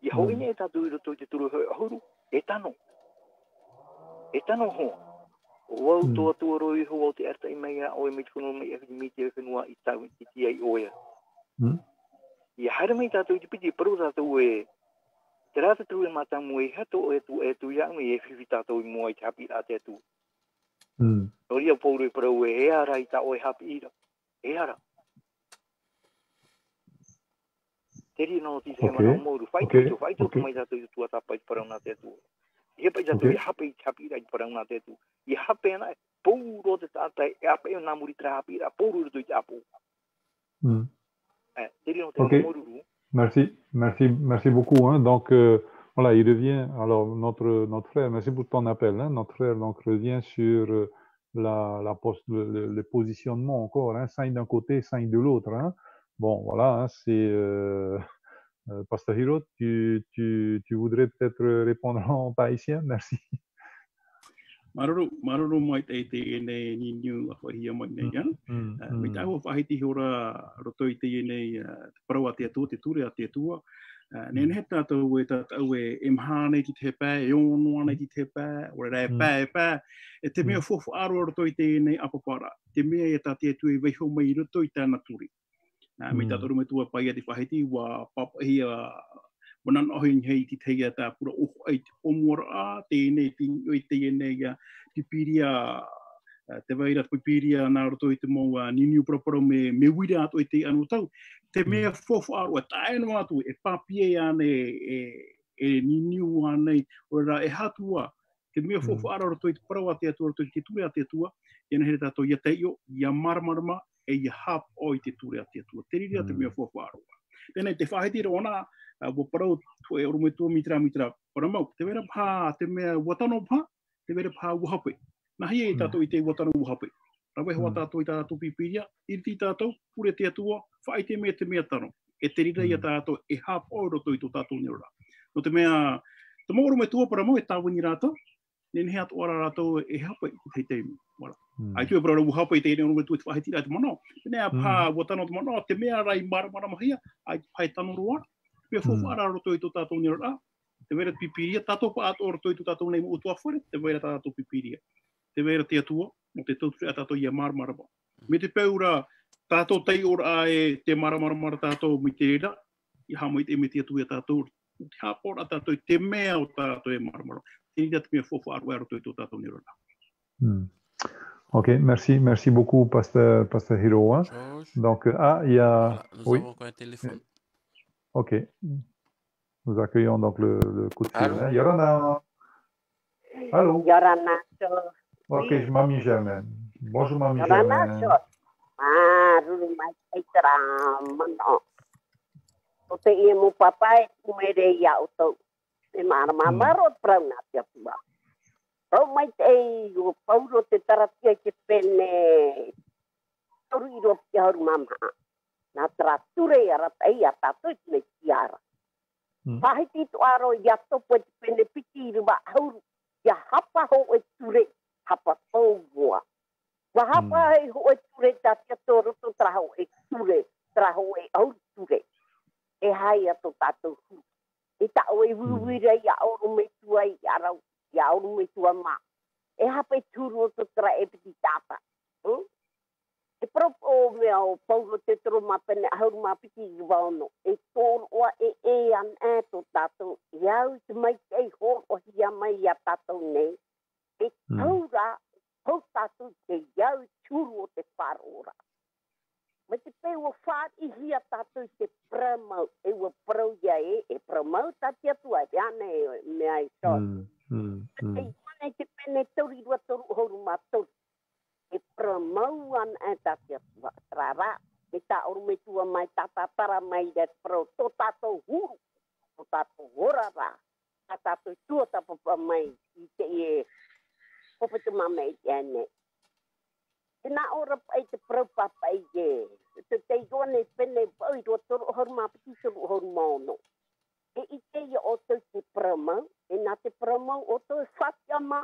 I hoi ne e tatu i roto i te ture huru. E tano hoa. O au toa tua roi ho au te erta i mea o e me tuno me e mi te whenua i tau i tia i oia. I haere mei tātou i te piti paru tātou e te rata tau e matamu e hato o e tu iang e whiwhi tātou i mua i te hapi a te atu. O ria pauru i parau e ara i tā o e hapi ira. E ara. Te ri no ti te mana o moru. Whaitu mai tātou i tua tāpai parau nā te atu. Ia pa ia tu hape chapi ra para una te tu. Ia hape na puro te tata e ape na muri tra hapi ra puro tu apo. Ok, merci beaucoup. Hein. Donc voilà, il revient. Alors notre frère, merci pour ton appel. Hein. Notre frère donc revient sur le positionnement encore. Hein. 5 d'un côté, 5 de l'autre. Hein. Bon, voilà, hein, c'est Pastor Hiro, tu voudrais peut-être répondre en tahitien? Merci. Maruru mai te nei ni new wahia mai nei ya. Me tau whahiti hora roto i te nei parawa te atua, te ture a te atua. Nen he tātou e tātou e mhāne ki te pā, e onoana ki te pā, o rei pā, e te mea fofu aro roto i te nei apapara. Te mea e tā te atua e weiho mai roto i tāna turi. Me tātou me tua pai a te whahiti wa papahia Wanan ohin hei ti teia tā pura oho ai te omora a, tēnei pingi oi tēnei te piria, te waira pipiria nā roto i te mou niniu proporo me wira ato i te anu tau. Te mea fofu aro a taeno atu e papie ane e niniu anei, o rā e hatua, te mea fofu aro roto i te parau a te atua, roto i te ture a te atua, iana here tātou ia teio, ia maramarama, e ia hap o i te ture a te atua. Te riri a te mea fofu aro. Tēnei te whahiti rona, wo parau tu e orume tua mitra para mau te vera pā te mea watano pā te vera pā uhape na hi e tātou i te watano uhape rawe hoa tātou i tātou pipiria iriti tātou pure te atua whai te mea tano e te rira i a tātou e hap o roto i tō tātou nirora no te mea te mo orume tua para mau e tāwini rātou nene hea ora rātou e hape i te teimi ai tu e para uhape i te orume tua te whahiti rā te mano nea pā watano te mano te mea rai mara mahia ai pai tano roa Pea fofu ara roto i tō tātou nira rā. Te vera pipiria, tātou pa ato roto i tō tātou nei mo utua whare, te vera tātou pipiria. Te vera te atua, mo te tautu a tātou ia maramarama. Me te peura, tātou tei ora e te maramarama tātou mi te rira, i hamo i te me te atua tātou. Te hapora tātou te mea o tātou e maramarama. Te rira te mea fofu ara roto i tō tātou nira rā. Ok, merci beaucoup, Pasteur Hiro. Hein. Donc, il y a... Voilà, nous avons encore un téléphone. Ok. Nous accueillons donc le coup de fil. Hein. Yorana. Allô. Yorana. Ok, je m'amuse Germaine. Bonjour, mamie Germaine. Ah, rumai eitra mano. O te ia mo papai kumere ia o tau. E mara marot prauna te apua. Rau mai te o pauro te taratia ke pene. Toru iro pia haru mama. Nā trature ara tai a tātou i me tiara. Pahiti tu aro ia topo te pene piti i rua hauru. Ia hapa ho e ture, hapa tōgua. Wa hapa ho e ture ta tia tō roto traho e ture, traho e au ture. E hai ato tātou hu. E ta o e wuwira ia auru me tua i arau, ia auru me tua ma. E hapa e turu o to tra e piti tāta. E propo mea o paulo te toro mapene hauru mapiti i waono. E tōru oa e an e tō tātou. Iau te mai kei hon o hia mai a tātou nei. E taura, tau tātou te iau tūru o te whārora. Me te pēo whār i hia tātou te pramau. E ua prau ia e pramau tāti atua. E ane mea i sōt. E iane te pene tauri rua toru horu mātoru. E pramauan e tātia rara. E tā orume tua mai tātara mai de pro. Tō tātou huru. Tō tātou horara. Tā tātou tua tāpapa mai. I te e. Popete mama e te ane. E nā ora pai te prau papa i e. Te te ione pene pau i roa toru horu mā piti toru horu maono. E i te i o tau te pramau. E nā te pramau o tau e whatiama.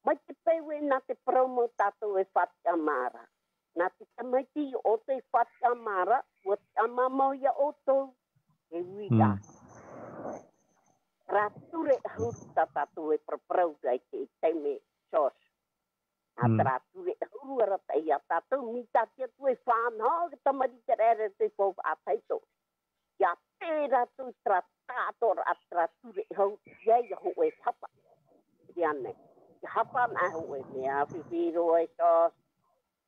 Mai te pewe nā te promo tātou e whatia mara. Nā te tamaiti o te whatia mara, o te amamau ia o tō, e wira. Rā ture huru tātou e praprauga i te teime sos. Nā rā ture huru ara tei a tātou, mi tātia tu e whanau, ke tamari te rere te kōw a teito. Ia pēra tu tra tātor a tra ture huru, iei ho e papa. Iane. Hapan ahu e mea whiwhiro e tos.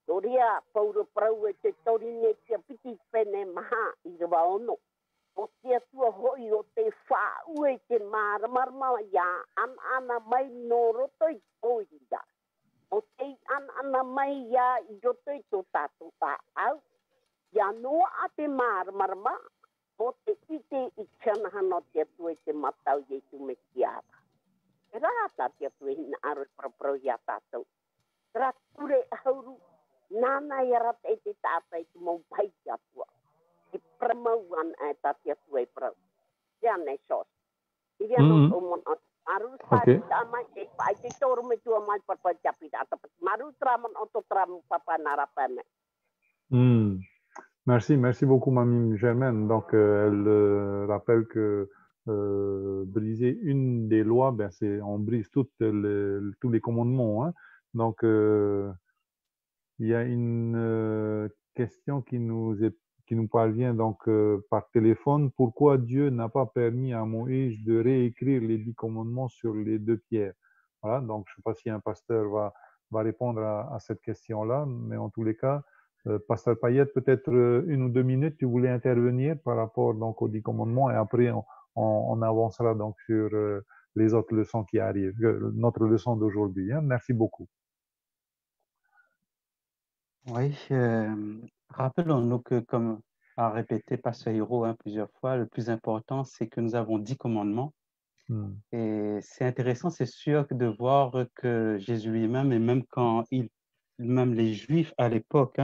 Toria, pauro prau e te torine tia piti pene maha i rewa ono. O tia tua hoi o te whāu e te maramarama ia an ana mai no roto I toia. O te ana mai ia I roto I tō tātou tā au. Ia noa a te marama. Mo te ite I tianahana te atu e te matau I tu me kiara. E rata te atu e hina aro paraparo ia tātou. Ra ture hauru. Nana I rata e te tāta I tu mau pai atua. I pramauan e tati atu e parau. Ia nei sos. Ia no o mon aru Okay. sa mai e pai te toro me tua mai papa japi data. Maru traman auto tram papa narapane. Merci, merci beaucoup, Mamie Germaine. Donc, elle rappelle que briser une des lois, ben, on brise tous les commandements. Hein. Donc, il y a une question qui nous parvient donc par téléphone. Pourquoi Dieu n'a pas permis à Moïse de réécrire les 10 commandements sur les 2 pierres? Voilà, donc je ne sais pas si un pasteur va répondre à cette question-là, mais en tous les cas, Pasteur Payette, peut-être 1 ou 2 minutes, tu voulais intervenir par rapport donc aux 10 commandements et après on avancera donc sur les autres leçons qui arrivent, notre leçon d'aujourd'hui. Hein. Merci beaucoup. Oui, rappelons-nous que, comme a répété Pasteur Hiro plusieurs fois, le plus important, c'est que nous avons 10 commandements. Et c'est intéressant, c'est sûr, de voir que Jésus lui-même, et même quand même les Juifs à l'époque,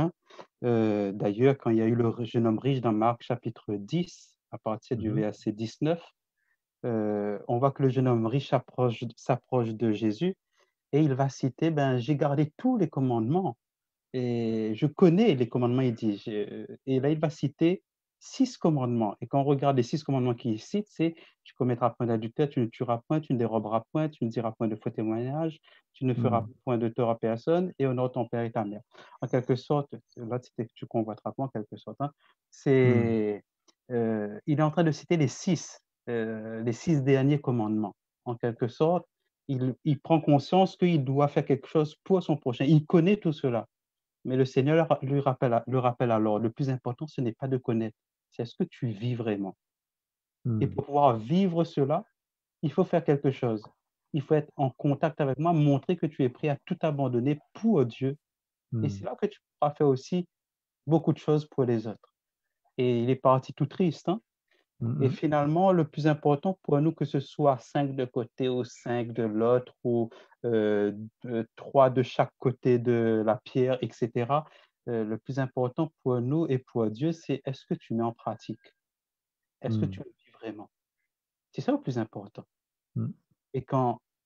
d'ailleurs, quand il y a eu le jeune homme riche dans Marc chapitre 10, à partir du verset 19, on voit que le jeune homme riche s'approche de Jésus et il va citer, j'ai gardé tous les commandements et je connais les commandements, il dit. Et là, il va citer 6 commandements. Et quand on regarde les 6 commandements qu'il cite, c'est tu commettras point d'adultère, tu ne tueras point, tu ne déroberas point, tu ne diras point de faux témoignage, tu ne feras point de tort à personne et honore ton père et ta mère. En quelque sorte, là, c'était tu convoiteras pas en quelque sorte. Hein, il est en train de citer les 6 derniers commandements. En quelque sorte, il prend conscience qu'il doit faire quelque chose pour son prochain. Il connaît tout cela. Mais le Seigneur le rappelle alors, le plus important, ce n'est pas de connaître, c'est est-ce que tu vis vraiment. Et pour pouvoir vivre cela, il faut faire quelque chose. Il faut être en contact avec moi, montrer que tu es prêt à tout abandonner pour Dieu. Et c'est là que tu pourras faire aussi beaucoup de choses pour les autres. Et il est parti tout triste. Hein? Et finalement, le plus important pour nous, que ce soit 5 de côté ou 5 de l'autre, ou 3 de chaque côté de la pierre, etc., le plus important pour nous et pour Dieu, c'est est-ce que tu mets en pratique? Est-ce que tu le vis vraiment? C'est ça le plus important. Et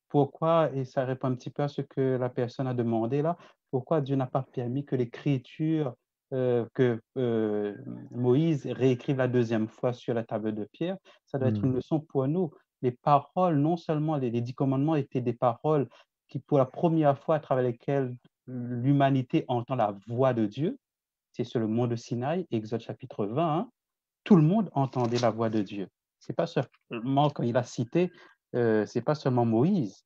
pourquoi, et ça répond un petit peu à ce que la personne a demandé là, pourquoi Dieu n'a pas permis que l'écriture, que Moïse réécrive la 2e fois sur la table de pierre? Ça doit être une leçon pour nous. Les paroles, non seulement les 10 commandements étaient des paroles qui, pour la première fois, à travers lesquelles l'humanité entend la voix de Dieu, c'est sur le mont de Sinaï, Exode chapitre 20, hein, tout le monde entendait la voix de Dieu. C'est pas seulement, quand il a cité, c'est pas seulement Moïse.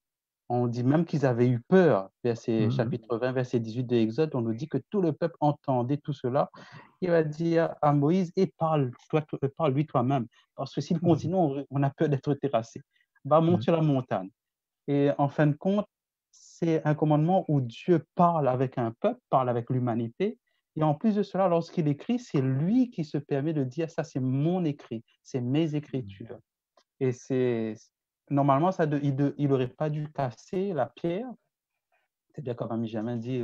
On dit même qu'ils avaient eu peur. Chapitre 20, verset 18 de Exode, on nous dit que tout le peuple entendait tout cela. Il va dire à Moïse, et parle-lui toi-même. Parce que s'il continue, on a peur d'être terrassé. Va monter sur la montagne. Et en fin de compte, c'est un commandement où Dieu parle avec un peuple, parle avec l'humanité. Et en plus de cela, lorsqu'il écrit, c'est lui qui se permet de dire, ça c'est mon écrit, c'est mes écritures. Et normalement, il n'aurait pas dû casser la pierre. C'est-à-dire, comme Ami Germain dit,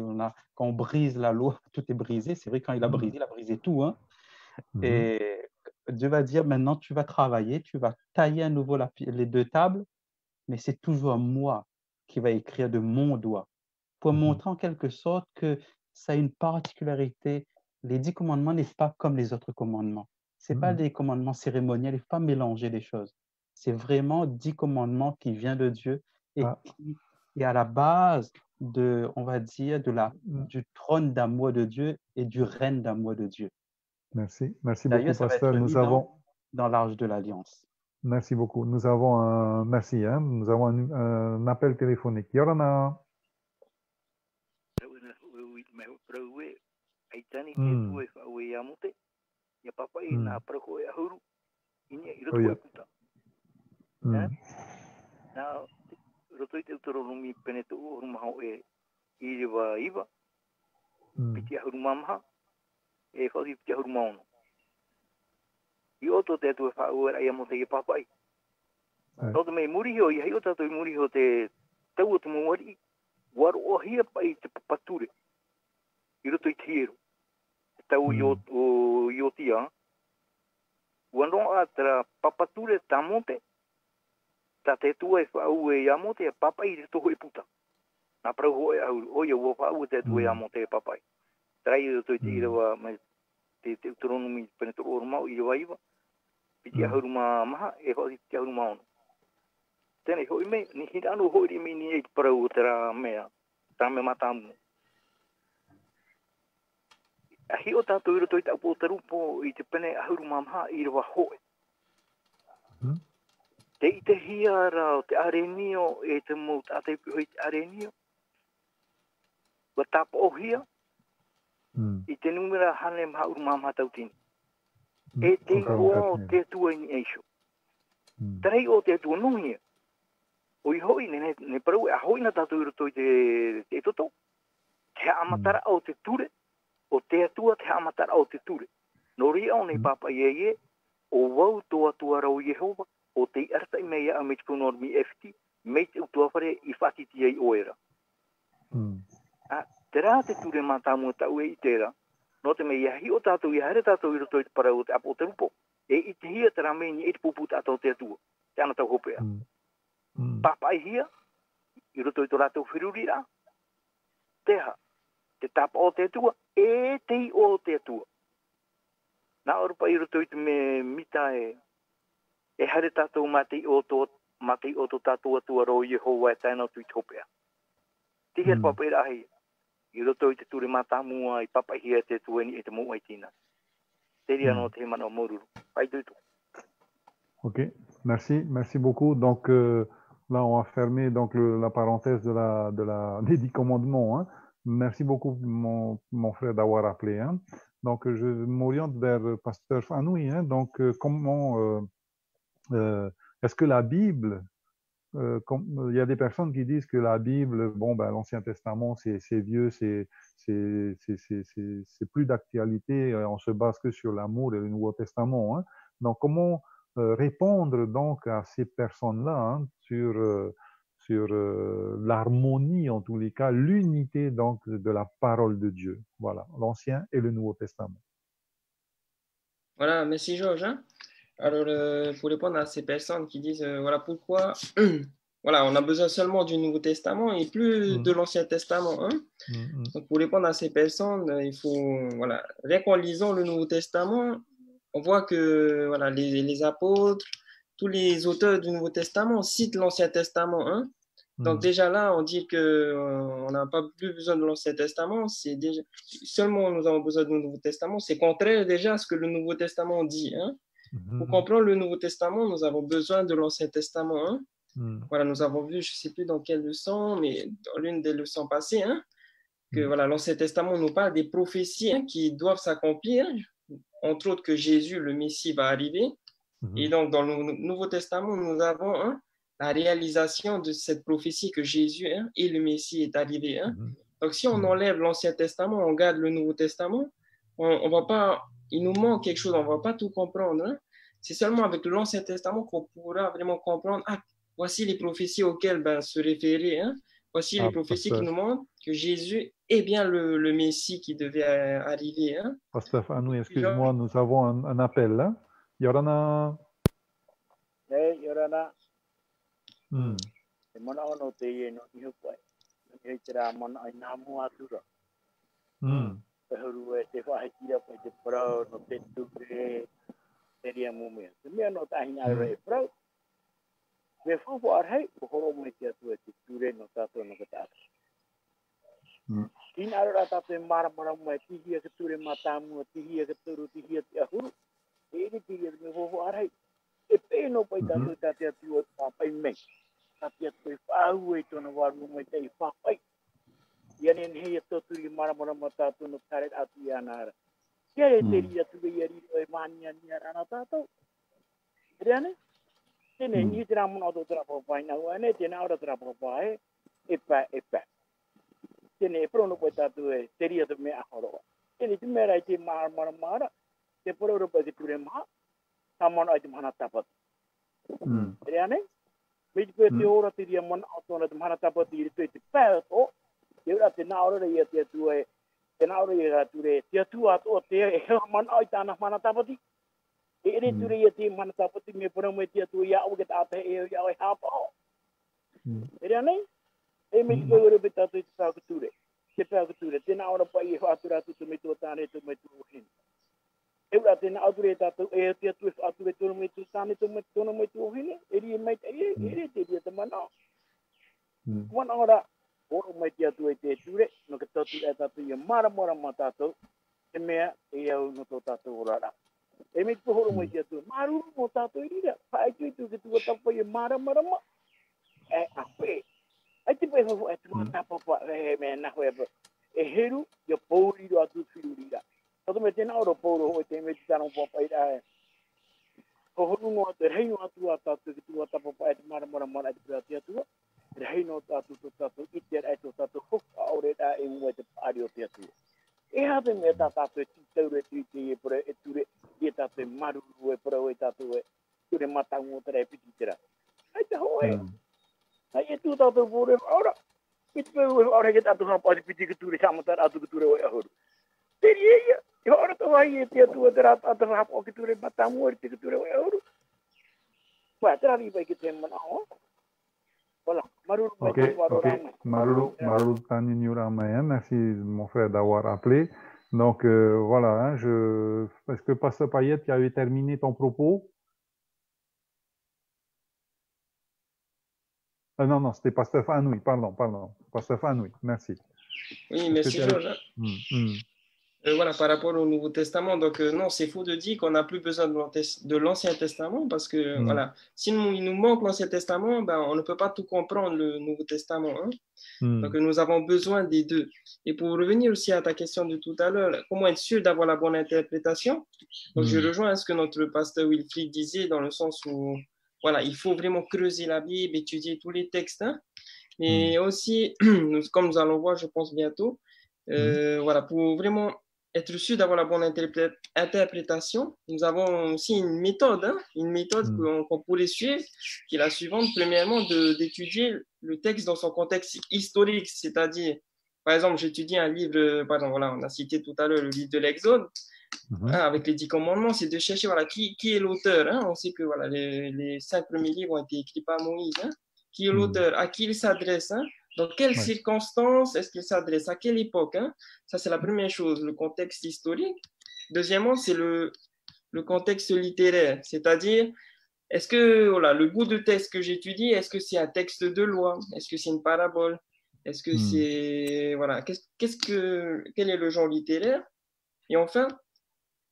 quand on brise la loi, tout est brisé. C'est vrai, quand il a brisé tout. Hein. Et Dieu va dire, maintenant, tu vas travailler, tu vas tailler à nouveau les 2 tables, mais c'est toujours moi qui va écrire de mon doigt, pour montrer en quelque sorte que ça a une particularité. Les 10 commandements n'est pas comme les autres commandements. Ce n'est pas des commandements cérémoniels, il ne faut pas mélanger les choses. C'est vraiment 10 commandements qui viennent de Dieu et qui est à la base on va dire, du trône d'amour de Dieu et du règne d'amour de Dieu. Merci beaucoup, pasteur. Nous avons dans l'Arche de l'Alliance. Merci beaucoup. Nous avons un appel téléphonique. Yorana. toi te utoro rumi pene tu urumahau e iriwa iwa. Piti ahurumamaha. E whauti piti ahurumauno. I oto te atu e whaua ai amo te i papai. Tau me muriho i hei o tātou i muriho te tau o te mawari. Waru o hia pai te papature. I roto i te hero. Tau i o tia. Wano a tera papature ta monte. Ta te tua e whau e amote e papai i toho e puta. Nā prau ho e auru. O ia ua whau te tua e amote e papai. Trai i roto i te irawa te utoronumi penetoro orumau i rewa iwa. Piti ahuruma maha e whau piti ahuruma ono. Tēnei hoi me, ni hira anu hoi me ni e parau o tera mea. Tā me matamu. Ahi o tātou i roto i taupo tarupo i te pene ahuruma maha i rewa hoe. Te i te hiara o te arenio e te mou tātei piho i te arenio. Wa tāpa o hia. I te numera hane maha uruma maha tautini. E te o te tua ni eisho. Terei o te tua nuhia. O i hoi ne parau e a hoi na tātou i roto i te toto. Te amatara au te ture. O te atua te amatara au te ture. No ria o nei papa ie o wau toa tua rau Jehova. O te arta i mea a meitu punor mi efti. Meitu utuafare i whakiti ei oera. Te rā te ture mātamu tau e i tērā. No te mea hi o tātou i haere tātou i roto i te parau o te apo te rupo. E i te hia te rameni e te pupu tātou te atua. Te ana tau hopea. Papa i hia. I roto i tō rātou whiruri rā. Teha. Te tapa o te atua. E te i o te atua. Nā orupa i roto i te me mita e haere tātou matei o tō tātou atua ro Jehova e tainau tui te hopea. Tihia papa i rahi. I roto i te ture mātamua i papa hia te tueni e te mou ai tina. Te ria no te mana o moruru. Pai tuitu. Ok, merci beaucoup. Donc là, on va fermer donc la parenthèse des 10 commandements. Hein. Merci beaucoup, mon frère, d'avoir appelé. Hein. Donc, je m'oriente vers Pasteur Fanoui. Hein. Donc, comment est-ce que la Bible, il y a des personnes qui disent que la Bible, bon, ben, l'Ancien Testament, c'est vieux, c'est plus d'actualité, on se base que sur l'amour et le Nouveau Testament. Hein. Donc, comment répondre donc à ces personnes-là hein, sur l'harmonie, en tous les cas, l'unité donc de la parole de Dieu. Voilà, l'Ancien et le Nouveau Testament. Voilà, merci Georges. Hein. Alors, pour répondre à ces personnes qui disent, voilà pourquoi, voilà, on a besoin seulement du Nouveau Testament et plus de l'Ancien Testament. Hein. Donc, pour répondre à ces personnes, il faut, voilà, rien qu'en lisant le Nouveau Testament, on voit que, voilà, les apôtres, tous les auteurs du Nouveau Testament citent l'Ancien Testament. Hein. Donc, déjà là, on dit qu'on n'a pas plus besoin de l'Ancien Testament. C'est déjà, seulement nous avons besoin du Nouveau Testament. C'est contraire déjà à ce que le Nouveau Testament dit. Hein. Pour comprendre le Nouveau Testament, nous avons besoin de l'Ancien Testament. Hein. Voilà, nous avons vu, je ne sais plus dans quelle leçon, mais dans l'une des leçons passées, hein, que voilà, l'Ancien Testament nous parle des prophéties hein, qui doivent s'accomplir, entre autres que Jésus, le Messie, va arriver. Et donc, dans le Nouveau Testament, nous avons hein, la réalisation de cette prophétie que Jésus hein, et le Messie est arrivé. Hein. Donc, si on enlève l'Ancien Testament, on garde le Nouveau Testament, on va pas... Il nous manque quelque chose, on ne va pas tout comprendre. Hein. C'est seulement avec l'Ancien Testament qu'on pourra vraiment comprendre, ah, voici les prophéties auxquelles se référer. Hein. Voici les prophéties qui nous montrent que Jésus est bien le Messie qui devait arriver. Hein. Pasteur Fanoui, excuse-moi, nous avons un appel. Hein. Yorana. Hey, Yorana. Mana ono te ye no i hopai. Ni tera mana ai namu atura. Huru e te whahitira pa te parau no te tuke te ria mumea. Te mea no tahina re parau. Me whawha arhei, o horo mo te atua te ture no tātou no katata. Tina ara tātou e maramara mo e tihia ka ture matamu, tihia ka turu, tihia te ahuru. E ere tihia me whawha arhei. E pēno pai tātou tātou atua tāpai mei. Tātou atua e whahu e tona waru mo e te i whapai. Iane hei atoturi maramara mo tātou no taret atu i anara. Kia e te ria tuwe i ariro e mania ni arana tātou. Reane? Tene ni tira mun auto tra popai na wane tena auto tra popai epa. Tene pro no pota tu e teria de me ahoro. Tene tu me rai te mara te pro ro pa te pure ma tamon ai mana tapat. Riane me te ora te dia mon auto na mana tapat ti te pa to. Te ora te na ora ia te tu e te na ora ia tu re te tu ato te e mon ai tana mana tapati. Ini tu dia ti mana tapati me pro me te tu ia o ke ta te e ia e ha pa. Riane e me te ora beta te sa ku tu re. Te pa ku tu re te na ora pa i atura tu me tu tane tu me tu hin. Eu te na ature ta tu e te tu ature tu me tu tane tu me tu hin. Eri me te dia te mana. One ora o me te tu e te tu re no ke tu e ta tu ia mara mata tu e me e au no to ta tu ora. E me tu ho me te tu maru mo ta tu ira. Pa e tu ke tu ta pa ia mara ma. E a pe. Ai te pe ho e tu ta pa e me na ho e heru yo pouri do atu firira. Todo me tena oro poro o te me tana po pa ira. Ho no te reino atu ata tu ata po pa e mara e te tu. Reino atu tu iter e tu ho ore da e mo te ario te tu. E ha te me ta tu te re ti e por e tu re e ta te maru e pro e ta tu e tu re mata mo te pitira. Ai te ho e. Ai e tu ta tu pore ora. Itu orang kita tu nampak di piti keture sama tak atu keture wa ahur. Jadi ya orang tu ai dia tu terat atrap o keture matamu di keture wa ahur. Wah, terari baik kita mana oh. Voilà, Maruru. Maruru Tani Nyuramayan, merci mon frère d'avoir appelé. Donc voilà, est-ce que Pasteur Payet, tu avais terminé ton propos? Non, c'était Pasteur Fanoui, pardon. Pasteur Fanoui, merci. Oui, merci Georges. Voilà, par rapport au Nouveau Testament, donc non, c'est faux de dire qu'on n'a plus besoin de l'Ancien Testament parce que voilà, si il nous manque l'Ancien Testament, ben, on ne peut pas tout comprendre le Nouveau Testament. Hein? Donc nous avons besoin des deux. Et pour revenir aussi à ta question de tout à l'heure, comment être sûr d'avoir la bonne interprétation? Donc je rejoins ce que notre pasteur Wilfried disait dans le sens où voilà, il faut vraiment creuser la Bible, étudier tous les textes, hein? Mais aussi, comme nous allons voir, je pense bientôt, voilà, pour vraiment être sûr d'avoir la bonne interprétation, nous avons aussi une méthode qu'on pourrait suivre, qui est la suivante. Premièrement, d'étudier le texte dans son contexte historique, c'est-à-dire, par exemple, j'étudie un livre, par exemple, voilà, on a cité tout à l'heure le livre de l'Exode, avec les 10 commandements, c'est de chercher voilà, qui est l'auteur. Hein? On sait que voilà, les 5 premiers livres ont été écrits par Moïse. Hein? Qui est l'auteur? À qui il s'adresse? Hein? Dans quelles circonstances est-ce qu'il s'adresse? À quelle époque? Hein? Ça, c'est la première chose, le contexte historique. Deuxièmement, c'est le contexte littéraire, c'est-à-dire, est-ce que voilà, le bout de texte que j'étudie, est-ce que c'est un texte de loi? Est-ce que c'est une parabole? Est-ce que c'est... Voilà, quel est le genre littéraire? Et enfin,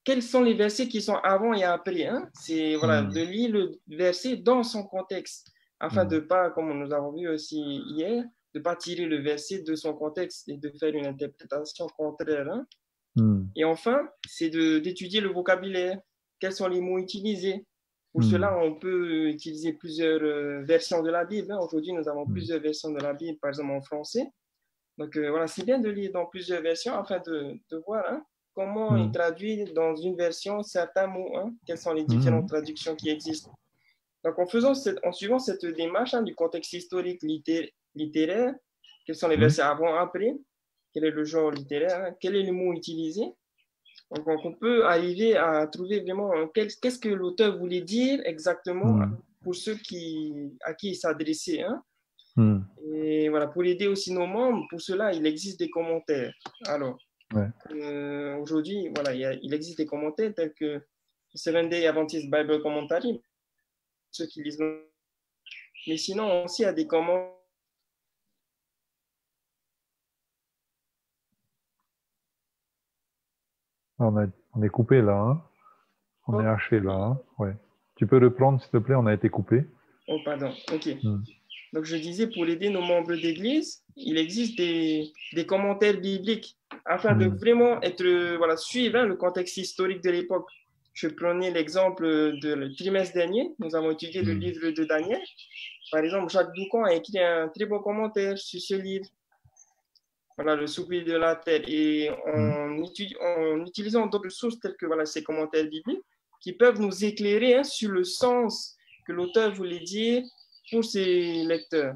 quels sont les versets qui sont avant et après? Hein? C'est voilà, de lire le verset dans son contexte, afin de ne pas, comme nous avons vu aussi hier, de ne pas tirer le verset de son contexte et de faire une interprétation contraire. Hein? Et enfin, c'est d'étudier le vocabulaire. Quels sont les mots utilisés? Pour cela, on peut utiliser plusieurs versions de la Bible. Hein? Aujourd'hui, nous avons plusieurs versions de la Bible, par exemple en français. Donc voilà, c'est bien de lire dans plusieurs versions afin de voir hein, comment il traduit dans une version certains mots. Hein? Quelles sont les différentes traductions qui existent. Donc, en suivant cette démarche hein, du contexte historique littéraire, quels sont les versets avant, après, quel est le genre littéraire, hein, quel est le mot utilisé. Donc, on peut arriver à trouver vraiment qu'est-ce que l'auteur voulait dire exactement pour ceux à qui il s'adressait. Hein. Et voilà, pour aider aussi nos membres, pour cela, il existe des commentaires. Alors, aujourd'hui, voilà, il existe des commentaires tels que Seventh-day Adventist Bible Commentary, ceux qui lisent. Mais sinon, aussi, il y a des commentaires. On est coupé là, hein? On est haché là, hein? Ouais. Tu peux reprendre s'il te plaît, on a été coupé. Oh, pardon, ok. Donc, je disais, pour aider nos membres d'église, il existe des commentaires bibliques afin de vraiment suivre hein, le contexte historique de l'époque. je prenais l'exemple du trimestre dernier. Nous avons étudié le livre de Daniel. Par exemple, Jacques Doucan a écrit un très beau commentaire sur ce livre. Voilà, le soupir de la terre. Et en utilisant d'autres sources telles que voilà, ces commentaires bibliques qui peuvent nous éclairer sur le sens que l'auteur voulait dire pour ses lecteurs.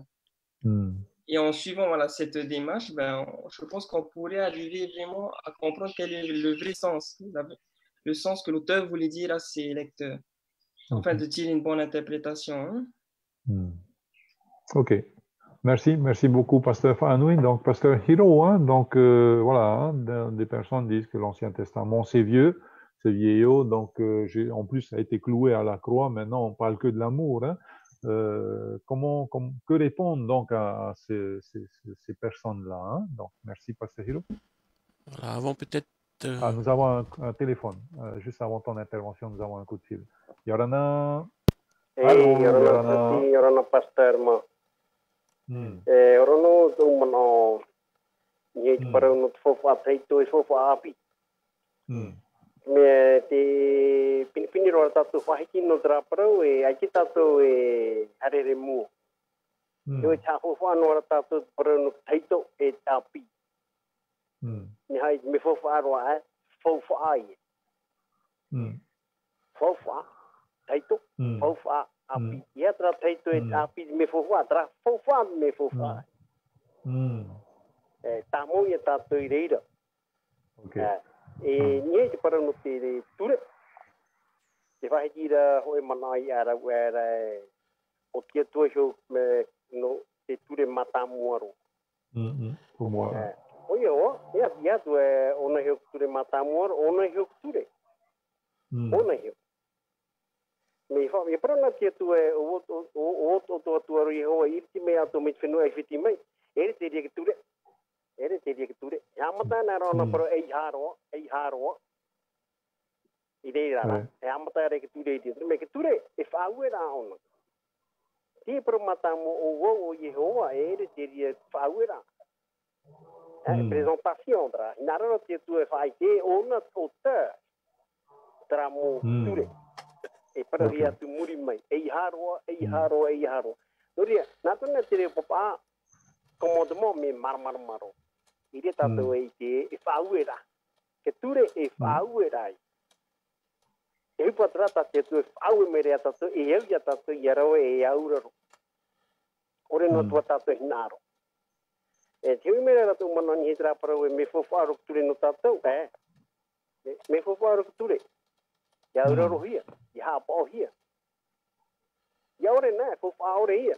Et en suivant voilà, cette démarche, ben, je pense qu'on pourrait arriver vraiment à comprendre quel est le vrai sens, le sens que l'auteur voulait dire à ses lecteurs, afin de tirer une bonne interprétation. Hein? Ok. Merci beaucoup, Pasteur Fanoui. Donc, Pasteur Hiro, hein, donc voilà, hein, des personnes disent que l'Ancien Testament, c'est vieux, c'est vieillot, donc en plus, ça a été cloué à la croix, maintenant, on parle que de l'amour. Hein. Que répondre donc à ces personnes-là, hein? Donc, merci, Pasteur Hiro. Voilà, avant peut-être... nous avons un téléphone. Juste avant ton intervention, nous avons un coup de fil. Yorana. Hey, Yorana, Pasteur, ma. Rono tumono ni para no fofa feito e fofa api me te pini ro tatu faiki no trapro e aqui tatu e harere mu eu cha fofa no tatu para no feito e api ni hai me fofa ro a fofa ai fofa feito fofa api ia tra feito e api me fofa tra fofa me fofa tamo ia tatu ireira e nie te para no te ture te vai gira hoi manai ara wera o tia tua jo me no te ture matamuaro o ia tu ona jo ture matamuaro ona jo ture ona jo me fa me para na tia tu o tu ri ho i ti me ato me fenu ai fiti mai ere te ri ture ya mata na ro na pro ei haro ideira ya mata re ture ti me ture e fa uera ona ti pro mata mo o Yehova ere te ri fa uera presentation tra na ro ti tu e fa te ona ota tra mo ture e para ria tu muri mai ei haro Doria na tu na te papa como de mo me maro ire tato e te e fauera que ture e fauera e patrata te tu fau me rea tato e eu ya tato yaro e auro ore no tu tato hinaro e te me rea tato mano ni tra pro me fo faro ture no tato me fo faro ture ya auro hia ya po hia ya ore na fo faro hia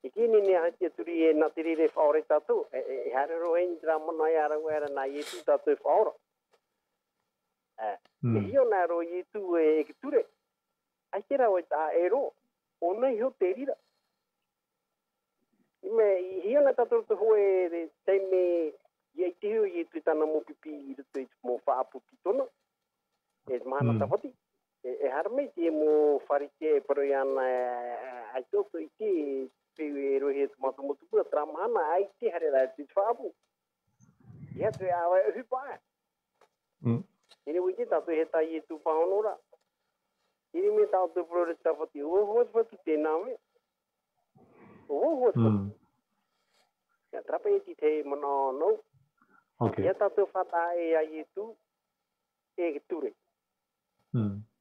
ikini ni hati turi e na tiri re faore tatu e harero en drama na yara wera na yitu tatu faora io na ro yitu e ture akira o ta ero ona io terira me io na tatu to hoe de teme yitu yitu tana mo pipi yitu mo fa puti tono e mana tafati e harme ti mo farite proyana ai to iti pero het moto por tramana ai te harera te fabu ia te ava hipa ini wiki ta te heta i tu paonora ini me ta tu pro ta fati o fati te name o ya trape ti te mono no ia ta tu fata e ai tu e ture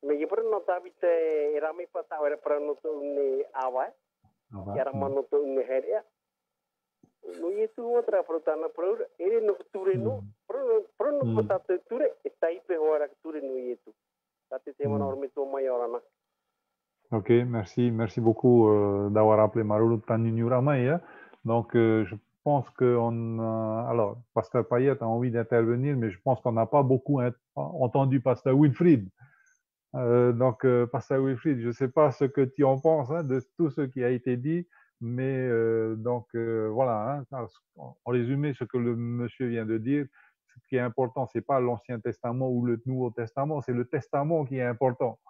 me i pro no ta vite era me pata era pro no ne ava Era manoto meheria. No itu outra frutana pro ele no ture no pro no potato ture está aí pehora ture no itu. Tate tema norme to mayorana. Ok, merci beaucoup d'avoir appelé Marulu Taninuramaya. Donc je pense que alors Pasteur Payet a envie d'intervenir, mais je pense qu'on n'a pas beaucoup entendu Pasteur Wilfried. Donc, Pasteur Wilfried, je ne sais pas ce que tu en penses de tout ce qui a été dit, mais voilà, hein, en résumé, ce que le monsieur vient de dire, ce qui est important, ce n'est pas l'Ancien Testament ou le Nouveau Testament, c'est le Testament qui est important.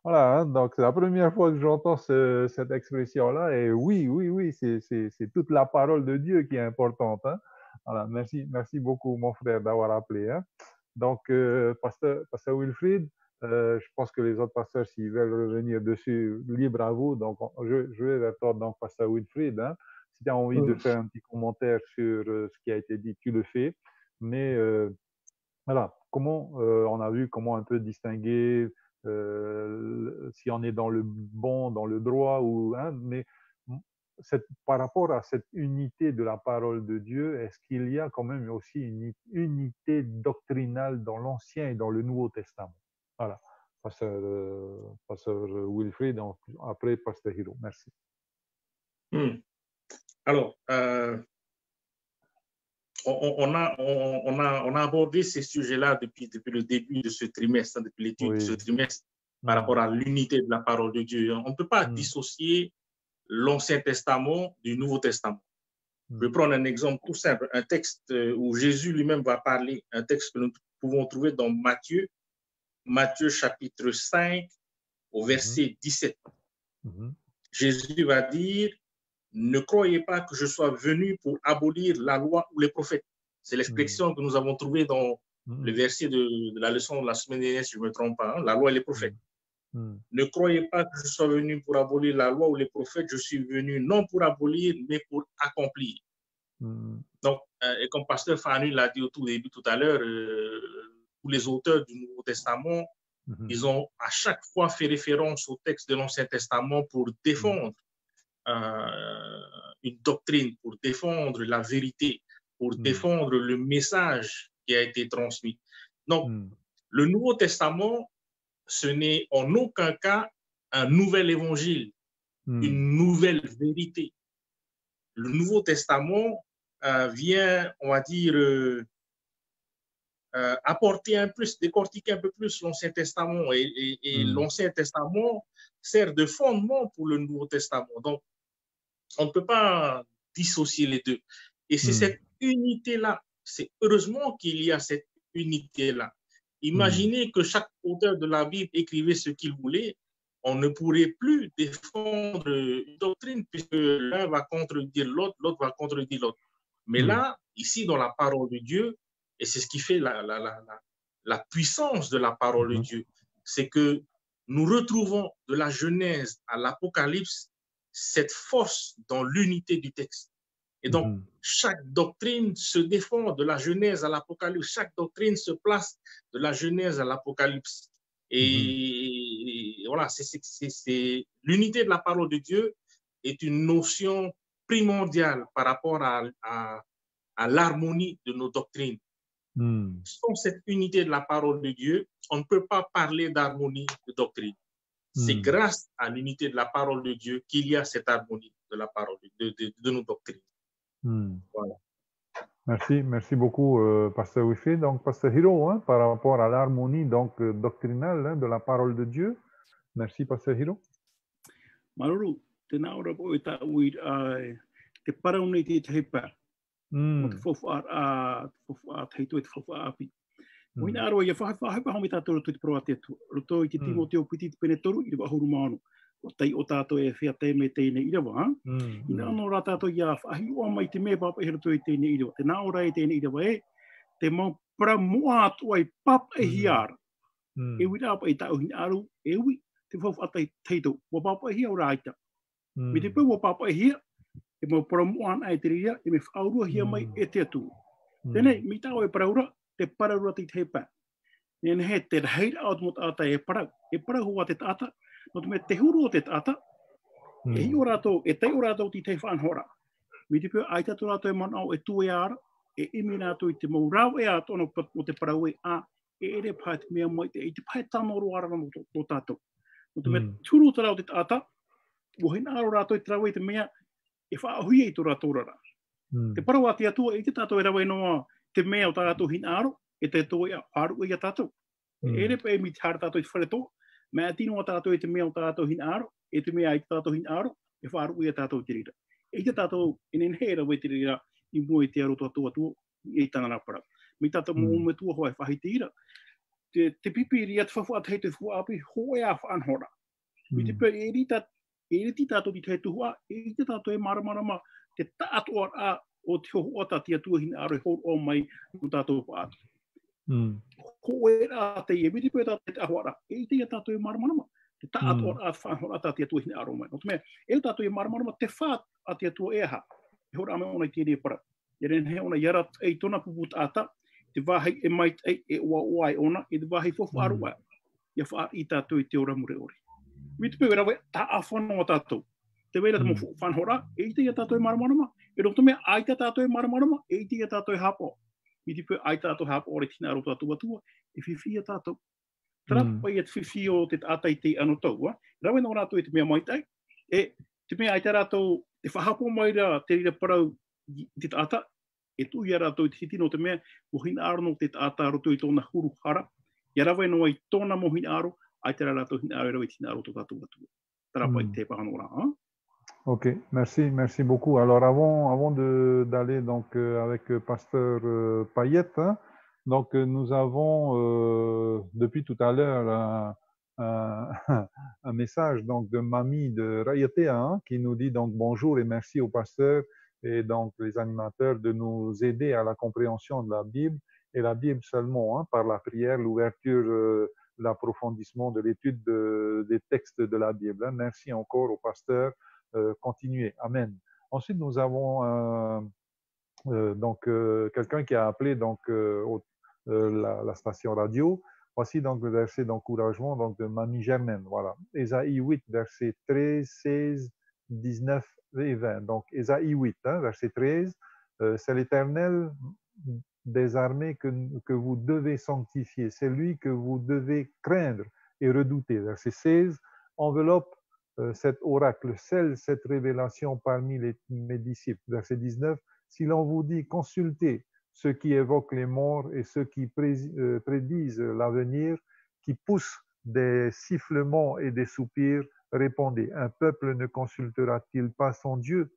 Voilà, hein, donc c'est la première fois que j'entends cette expression-là, et oui, c'est toute la parole de Dieu qui est importante. Hein. Voilà, merci beaucoup, mon frère, d'avoir appelé. Hein. Donc, Pasteur Wilfried, je pense que les autres pasteurs, s'ils veulent revenir dessus, libre à vous. Donc, je vais vers toi, donc, Pasteur Wilfried. Hein. Si tu as envie de faire un petit commentaire sur ce qui a été dit, tu le fais. Mais voilà, comment on a vu comment un peu distinguer si on est dans le bon, dans le droit, ou, hein, mais par rapport à cette unité de la parole de Dieu, est-ce qu'il y a quand même aussi une unité doctrinale dans l'Ancien et dans le Nouveau Testament? Voilà, Pasteur Wilfried, après Pasteur Hiro. Merci. Alors, on a abordé ces sujets-là depuis le début de ce trimestre, depuis l'étude de ce trimestre, par rapport à l'unité de la parole de Dieu. On ne peut pas dissocier l'Ancien Testament du Nouveau Testament. Je vais prendre un exemple tout simple, un texte où Jésus lui-même va parler, un texte que nous pouvons trouver dans Matthieu chapitre 5, au verset 17. Jésus va dire: ne croyez pas que je sois venu pour abolir la loi ou les prophètes. C'est l'expression que nous avons trouvée dans le verset de la leçon de la semaine dernière, si je ne me trompe pas, hein, la loi et les prophètes. Ne croyez pas que je sois venu pour abolir la loi ou les prophètes, je suis venu non pour abolir, mais pour accomplir. Donc, et comme Pasteur Fanu l'a dit au tout début tout à l'heure, tous les auteurs du Nouveau Testament, ils ont à chaque fois fait référence au texte de l'Ancien Testament pour défendre une doctrine, pour défendre la vérité, pour défendre le message qui a été transmis. Donc, le Nouveau Testament, ce n'est en aucun cas un nouvel évangile, une nouvelle vérité. Le Nouveau Testament vient, on va dire, apporter un plus, décortiquer un peu plus l'Ancien Testament. Et l'Ancien Testament sert de fondement pour le Nouveau Testament. Donc, on ne peut pas dissocier les deux. Et c'est cette unité-là, c'est heureusement qu'il y a cette unité-là. Imaginez que chaque auteur de la Bible écrivait ce qu'il voulait, on ne pourrait plus défendre une doctrine puisque l'un va contredire l'autre, l'autre va contredire l'autre. Mais là, ici, dans la parole de Dieu, et c'est ce qui fait la puissance de la parole de Dieu, c'est que nous retrouvons de la Genèse à l'Apocalypse cette force dans l'unité du texte. Et donc, chaque doctrine se défend de la Genèse à l'Apocalypse. Chaque doctrine se place de la Genèse à l'Apocalypse. Et voilà, l'unité de la parole de Dieu est une notion primordiale par rapport à l'harmonie de nos doctrines. Sans cette unité de la parole de Dieu, on ne peut pas parler d'harmonie de doctrine. C'est grâce à l'unité de la parole de Dieu qu'il y a cette harmonie de la parole de nos doctrines. Voilà. Merci beaucoup, Pasteur Wilfried. Donc, Pasteur Hiro, hein, par rapport à l'harmonie doctrinale, hein, de la parole de Dieu. Merci, Pasteur Hiro. Maruru, te naora po e ta ui te parauni te tepa. O te fofu a teito e te fofu a api. Moina aroa ia whahai homi tātou te proa te atua. Roto i te Timoteo piti te pene toru i te wahuru maano. O tai o tātou e whea te me teine irawa. Ina anō rā tātou ia whahi o mai te mea papa e hera toi teine irawa. Te nāora e teine irawa e, te mau pra mua atua e papa e hiara. E wira apa e tāu hin aru, e ui, te whau atai teito. Wa papa e hia ora aita. Me te pau wa papa e hia, e mau pra mua ana e te ria, e me whaurua hia mai e te atu. Tēnei, mi tāu e paraura, te paraura te tepa. Nene he te reheira au mot ata e parau. E parau hoa te tata, no te me te huru o te tata, e hi o rātou, e tei o rātou ti te whanhora. Mi te pio aita tō rātou e manau e tue ara, e imi rātou i te mau rau e ato no te parau e a, e ere pai te mea mai, e te pai tāmoro ara no tō tātou. No te me turu tā rau te tata, wohin aro rātou i trau e te mea, e whaahui e tō rātou rara. Te parau ati atua, e te tātou e rawa e noa, te mea o tātou hin aro, e te tō e haru e a tātou. E ere pa e mi te hara tātou i whare tō, mea tino a tātou e te mea o tātou hin aro, e te mea i tātou hin aro, e haru e a tātou te rira. E te tātou, e nen hera we te rira, i mua i te aro tō atua, e tangana para. Mi tātou mō me tua hoa e whahi te ira. Te pipiri at whawha te te whua api, hoe a whanhora. Mi te pia e rita, e riti tātou ti te tuhua, e te tātou e maramarama, te tātou a o te ho ota tia tuahina aro ho o mai no tātou paatu. Ko e rā te e miti pēr tātou te ahoara, e te tātou e maramarama. Te taat o rā whanhora tā tia tuahina aro mai. No te mea, e tātou e maramarama te whaat a tia tua e aha. E hora ame ona i tēne para. E ren he ona yara ei tona pupu tāta, te wahai e mai e ua oai ona, e te wahai fofu aru a. Ia wha i tātou i te ora mure ori. Miti pēr rawe, tā a whanau a tātou. Te weira te mo whanhora, e te tātou e maramarama. E roto mea, ai tātou e maramarama, e te tātou e hapo. Miti pēr ai tātou hapo ore tina aro tātou atua, e whiwhi a tātou. Trapa i at whiwhi o te tātai te ano tau, rawe nō rātou e te mea maitai, e te mea ai tā rātou, te whahapo mai rā te rira parau te tāta, e tu i a rātou te hiti no te mea, mohina aro no te tāta roto i tōna huru hara, i rawe no ai tōna mohina aro, ai te rātou hina aro e rawe tina aro tō tātou atua. Trapa i te pahano rā, Ok, merci beaucoup. Alors avant d'aller donc avec Pasteur Payette, donc nous avons depuis tout à l'heure un message donc de Mamie de Rayatea qui nous dit donc bonjour et merci au pasteur et donc les animateurs de nous aider à la compréhension de la Bible et la Bible seulement par la prière, l'ouverture, l'approfondissement de l'étude des textes de la Bible. Merci encore au pasteur. Continuer. Amen. Ensuite, nous avons donc quelqu'un qui a appelé donc la station radio. Voici donc le verset d'encouragement donc de Mamie Germaine. Voilà. Ésaïe 8, verset 13, 16, 19 et 20. Donc Ésaïe 8, verset 13, c'est l'Éternel des armées que vous devez sanctifier. C'est lui que vous devez craindre et redouter. Verset 16, enveloppe cet oracle, scelle cette révélation parmi mes disciples. Verset 19, si l'on vous dit consultez ceux qui évoquent les morts et ceux qui prédisent l'avenir, qui poussent des sifflements et des soupirs, répondez, un peuple ne consultera-t-il pas son Dieu?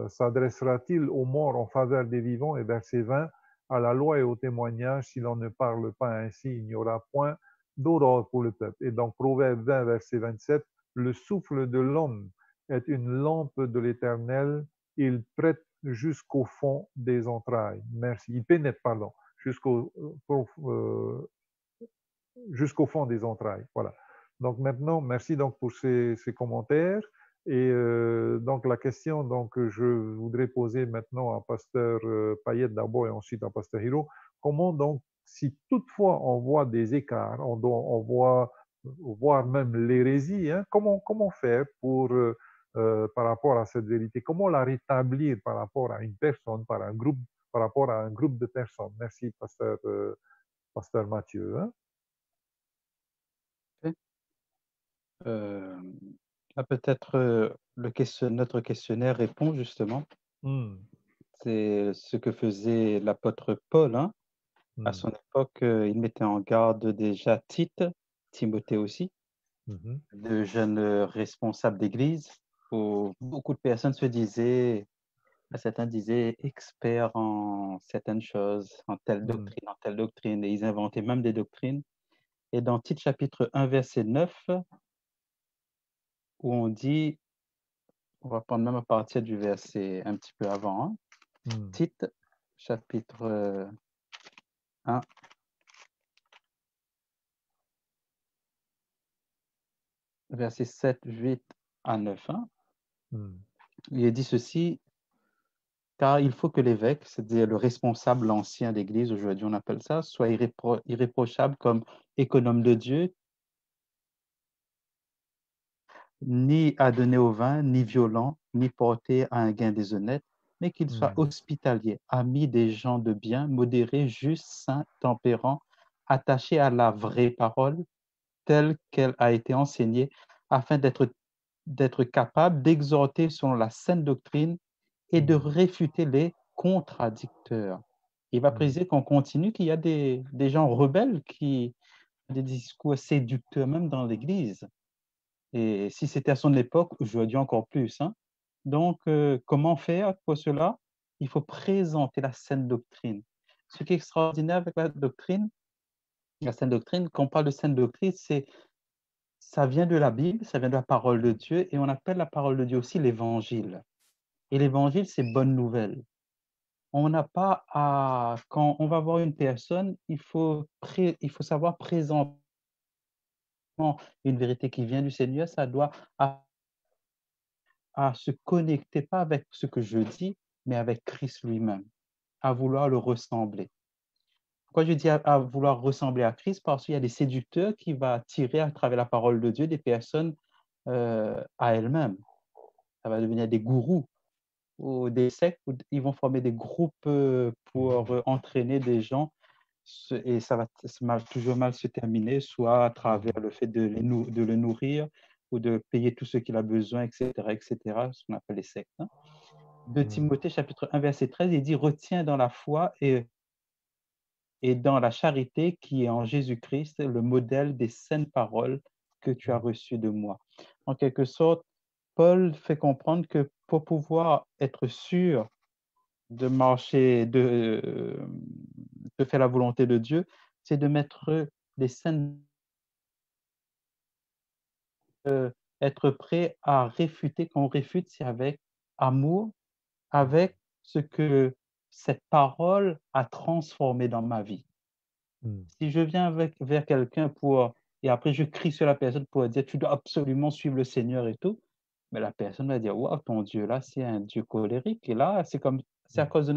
S'adressera-t-il aux morts en faveur des vivants? Et verset 20, à la loi et au témoignage, si l'on ne parle pas ainsi, il n'y aura point d'aurore pour le peuple. Et donc Proverbe 20, verset 27, le souffle de l'homme est une lampe de l'Éternel, il prête jusqu'au fond des entrailles. Merci. Il pénètre, pardon, jusqu'au fond des entrailles. Voilà. Donc maintenant, merci donc pour ces commentaires. Et donc la question donc, que je voudrais poser maintenant à Pasteur Payette d'abord et ensuite à Pasteur Hiro, comment donc, si toutefois on voit des écarts, on voit voire même l'hérésie, comment faire pour, par rapport à cette vérité, comment la rétablir par rapport à une personne, par rapport à un groupe de personnes. Merci, Pasteur Mathieu. Peut-être notre questionnaire répond justement. C'est ce que faisait l'apôtre Paul. À son époque, il mettait en garde déjà Timothée aussi, de jeunes responsables d'église, où beaucoup de personnes se disaient, certains disaient experts en certaines choses, en telle doctrine, et ils inventaient même des doctrines. Et dans Tite chapitre 1, verset 9, où on dit, on va prendre même à partir du verset un petit peu avant, Tite chapitre 1, versets 7, 8 à 9. Il est dit ceci, car il faut que l'évêque, c'est-à-dire le responsable ancien d'Église, aujourd'hui on appelle ça, soit irréprochable comme économe de Dieu, ni adonné au vin, ni violent, ni porté à un gain déshonnête, mais qu'il soit hospitalier, ami des gens de bien, modéré, juste, saint, tempérant, attaché à la vraie parole, telle qu'elle a été enseignée, afin d'être capable d'exhorter selon la saine doctrine et de réfuter les contradicteurs. Il va préciser qu'on continue, qu'il y a des gens rebelles qui ont des discours séducteurs même dans l'Église. Et si c'était à son époque, aujourd'hui encore plus. Donc, comment faire pour cela? Il faut présenter la saine doctrine. Ce qui est extraordinaire avec la saine doctrine, quand on parle de saine doctrine, ça vient de la Bible, ça vient de la parole de Dieu, et on appelle la parole de Dieu aussi l'évangile. Et l'évangile, c'est bonne nouvelle. On n'a pas à... Quand on va voir une personne, il faut savoir présenter une vérité qui vient du Seigneur. Ça doit à se connecter, pas avec ce que je dis, mais avec Christ lui-même, à vouloir le ressembler. Pourquoi je dis à vouloir ressembler à Christ? Parce qu'il y a des séducteurs qui vont attirer à travers la parole de Dieu des personnes à elles-mêmes. Ça va devenir des gourous ou des sectes, où ils vont former des groupes pour entraîner des gens et ça va toujours mal se terminer, soit à travers le fait de le nourrir ou de payer tout ce qu'il a besoin, etc., ce qu'on appelle les sectes. Hein. De Timothée, chapitre 1, verset 13, il dit « Retiens dans la foi et dans la charité qui est en Jésus-Christ le modèle des saines paroles que tu as reçues de moi. » En quelque sorte, Paul fait comprendre que pour pouvoir être sûr de marcher, de faire la volonté de Dieu, c'est de mettre les saines, être prêt à réfuter. Quand on réfute, c'est avec amour, avec ce que cette parole a transformé dans ma vie. Si je viens vers quelqu'un et après je crie sur la personne pour dire tu dois absolument suivre le Seigneur et tout, mais la personne va dire waouh, ton Dieu là, c'est un Dieu colérique. Et là, c'est à cause de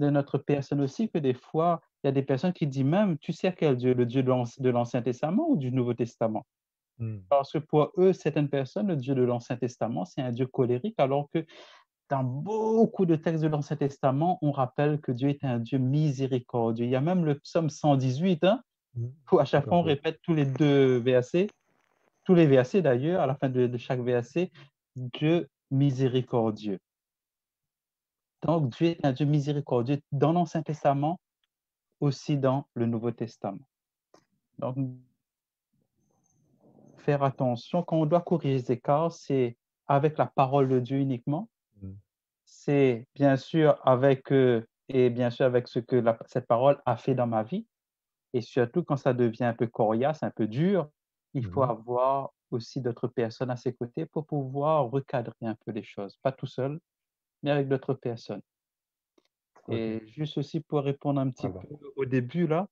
notre personne aussi que des fois, il y a des personnes qui disent même tu sais quel Dieu, le Dieu de l'Ancien Testament ou du Nouveau Testament? Parce que pour eux, certaines personnes, le Dieu de l'Ancien Testament, c'est un Dieu colérique, alors que dans beaucoup de textes de l'Ancien Testament, on rappelle que Dieu est un Dieu miséricordieux. Il y a même le psaume 118, hein, où à chaque fois on répète tous les versets d'ailleurs, à la fin de chaque verset, Dieu miséricordieux. Donc Dieu est un Dieu miséricordieux dans l'Ancien Testament, aussi dans le Nouveau Testament. Donc, faire attention, quand on doit corriger les écarts, c'est avec la parole de Dieu uniquement. C'est bien sûr avec ce que cette parole a fait dans ma vie. Et surtout quand ça devient un peu coriace, un peu dur, il faut avoir aussi d'autres personnes à ses côtés pour pouvoir recadrer un peu les choses. Pas tout seul, mais avec d'autres personnes. Et juste aussi pour répondre un petit peu au début, là,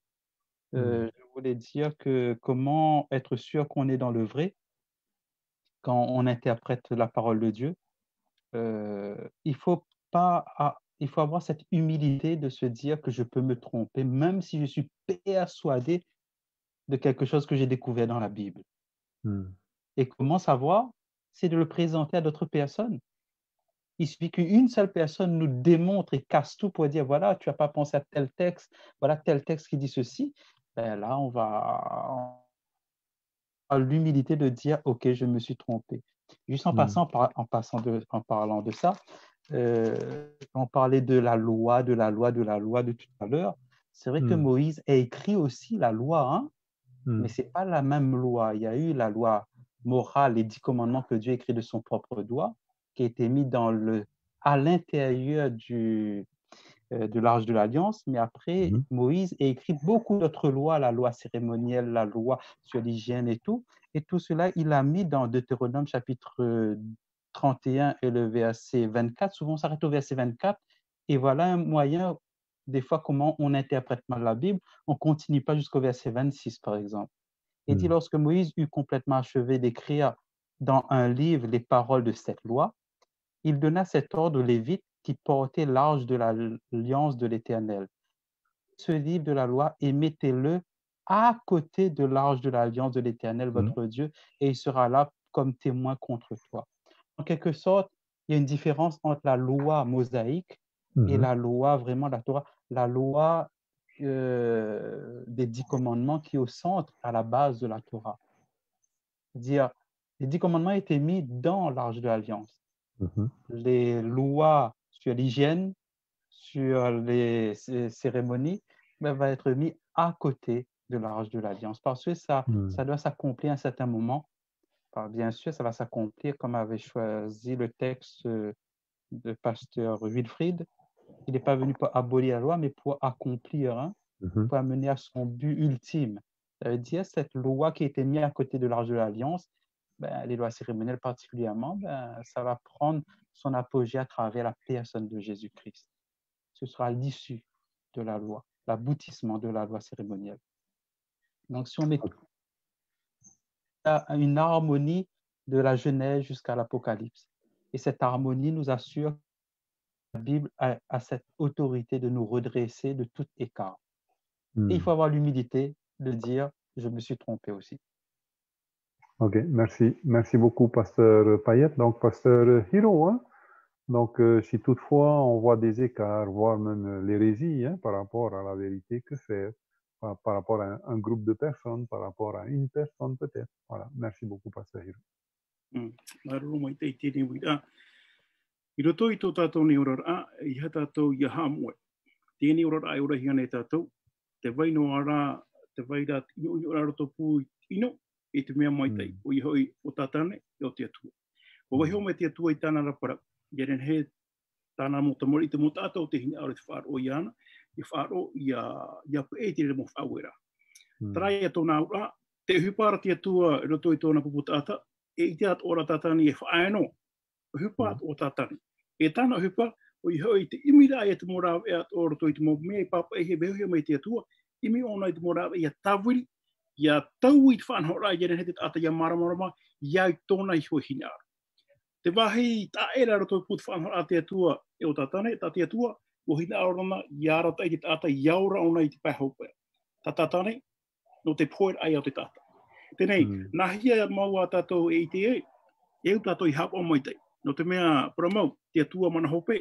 je voulais dire que comment être sûr qu'on est dans le vrai quand on interprète la parole de Dieu. Il faut avoir cette humilité de se dire que je peux me tromper, même si je suis persuadé de quelque chose que j'ai découvert dans la Bible. Et comment savoir? C'est de le présenter à d'autres personnes. Il suffit qu'une seule personne nous démontre et casse tout pour dire, voilà, tu n'as pas pensé à tel texte, voilà tel texte qui dit ceci. Ben là, on va avoir l'humilité de dire, OK, je me suis trompé. Juste en parlant de ça, on parlait de la loi de tout à l'heure. C'est vrai que Moïse a écrit aussi la loi, hein, mais ce n'est pas la même loi. Il y a eu la loi morale, les 10 commandements que Dieu a écrit de son propre doigt, qui a été mis à l'intérieur de l'Arche de l'Alliance, mais après, Moïse a écrit beaucoup d'autres lois, la loi cérémonielle, la loi sur l'hygiène et tout cela, il a mis dans Deutéronome chapitre 31 et le verset 24, souvent on s'arrête au verset 24, et voilà un moyen, des fois, comment on interprète mal la Bible, on ne continue pas jusqu'au verset 26, par exemple. Et dit, lorsque Moïse eut complètement achevé d'écrire dans un livre les paroles de cette loi, il donna cet ordre aux Lévites qui portaient l'arche de l'alliance de l'Éternel. Ce livre de la loi et mettez-le à côté de l'arche de l'alliance de l'Éternel, votre Dieu, et il sera là comme témoin contre toi. En quelque sorte, il y a une différence entre la loi mosaïque et la loi, vraiment la Torah, la loi des 10 commandements qui est au centre, à la base de la Torah. C'est-à-dire, les 10 commandements étaient mis dans l'arche de l'alliance. Les lois sur l'hygiène, sur les cérémonies, va être mis à côté de l'arche de l'alliance parce que ça doit s'accomplir à un certain moment. Alors, bien sûr, ça va s'accomplir comme avait choisi le texte de pasteur Wilfrid. Il n'est pas venu pour abolir la loi, mais pour accomplir, hein, pour amener à son but ultime. Ça veut dire cette loi qui a été mise à côté de l'arche de l'alliance les lois cérémonielles particulièrement, ça va prendre son apogée à travers la personne de Jésus-Christ. Ce sera l'issue de la loi, l'aboutissement de la loi cérémonielle. Donc, si on met une harmonie de la Genèse jusqu'à l'Apocalypse, et cette harmonie nous assure que la Bible a cette autorité de nous redresser de tout écart. Et il faut avoir l'humilité de dire, je me suis trompé aussi. Ok, merci. Merci beaucoup, Pasteur Payette. Donc, Pasteur Hiro, hein? Donc, si toutefois on voit des écarts, voire même l'hérésie, hein, par rapport à la vérité, que faire? Par rapport à un groupe de personnes, par rapport à une personne peut-être. Voilà, merci beaucoup, Pasteur Hiro. I roto I tō tātou ni ora a, I ha tātou I ha moe. Tēni ora a ora hiane tātou, te vai no ara, te vai rā ino ora roto pū ino, e te mea mai tei, o I hoi o tātane, o te atua. O wahi o me te atua I tāna rapara, Yeren he tāna mo tamori te mo tātou te hina aure te whaaro I ana, I whaaro I a pe te re mo whaawera. Tarai a tōna ura, te hupara te atua roto I tōna pupu tāta, e I te at ora tātani e whaano, hupa o tātani. E tāna hupa, o I hoi te imira e te morāw e at ora toi te mo mea I papa e he behoia mai te atua, imi ona I te morāw e a tawiri, ia tau I te whanhora I jeren he te ata ia maramarama, ia I tōna I hoi hinara. Te wahi tā era roto put whanhora te atua e o tātane, tā te atua, o hinara rana, ia rata I te ata iaura ona I te pahopea. Tā tātane, no te poer ai au te tata. Tenei, nahia maua tātou e te e u tātou I hapa o mai tei. No te mea paramau, te atua mana hope.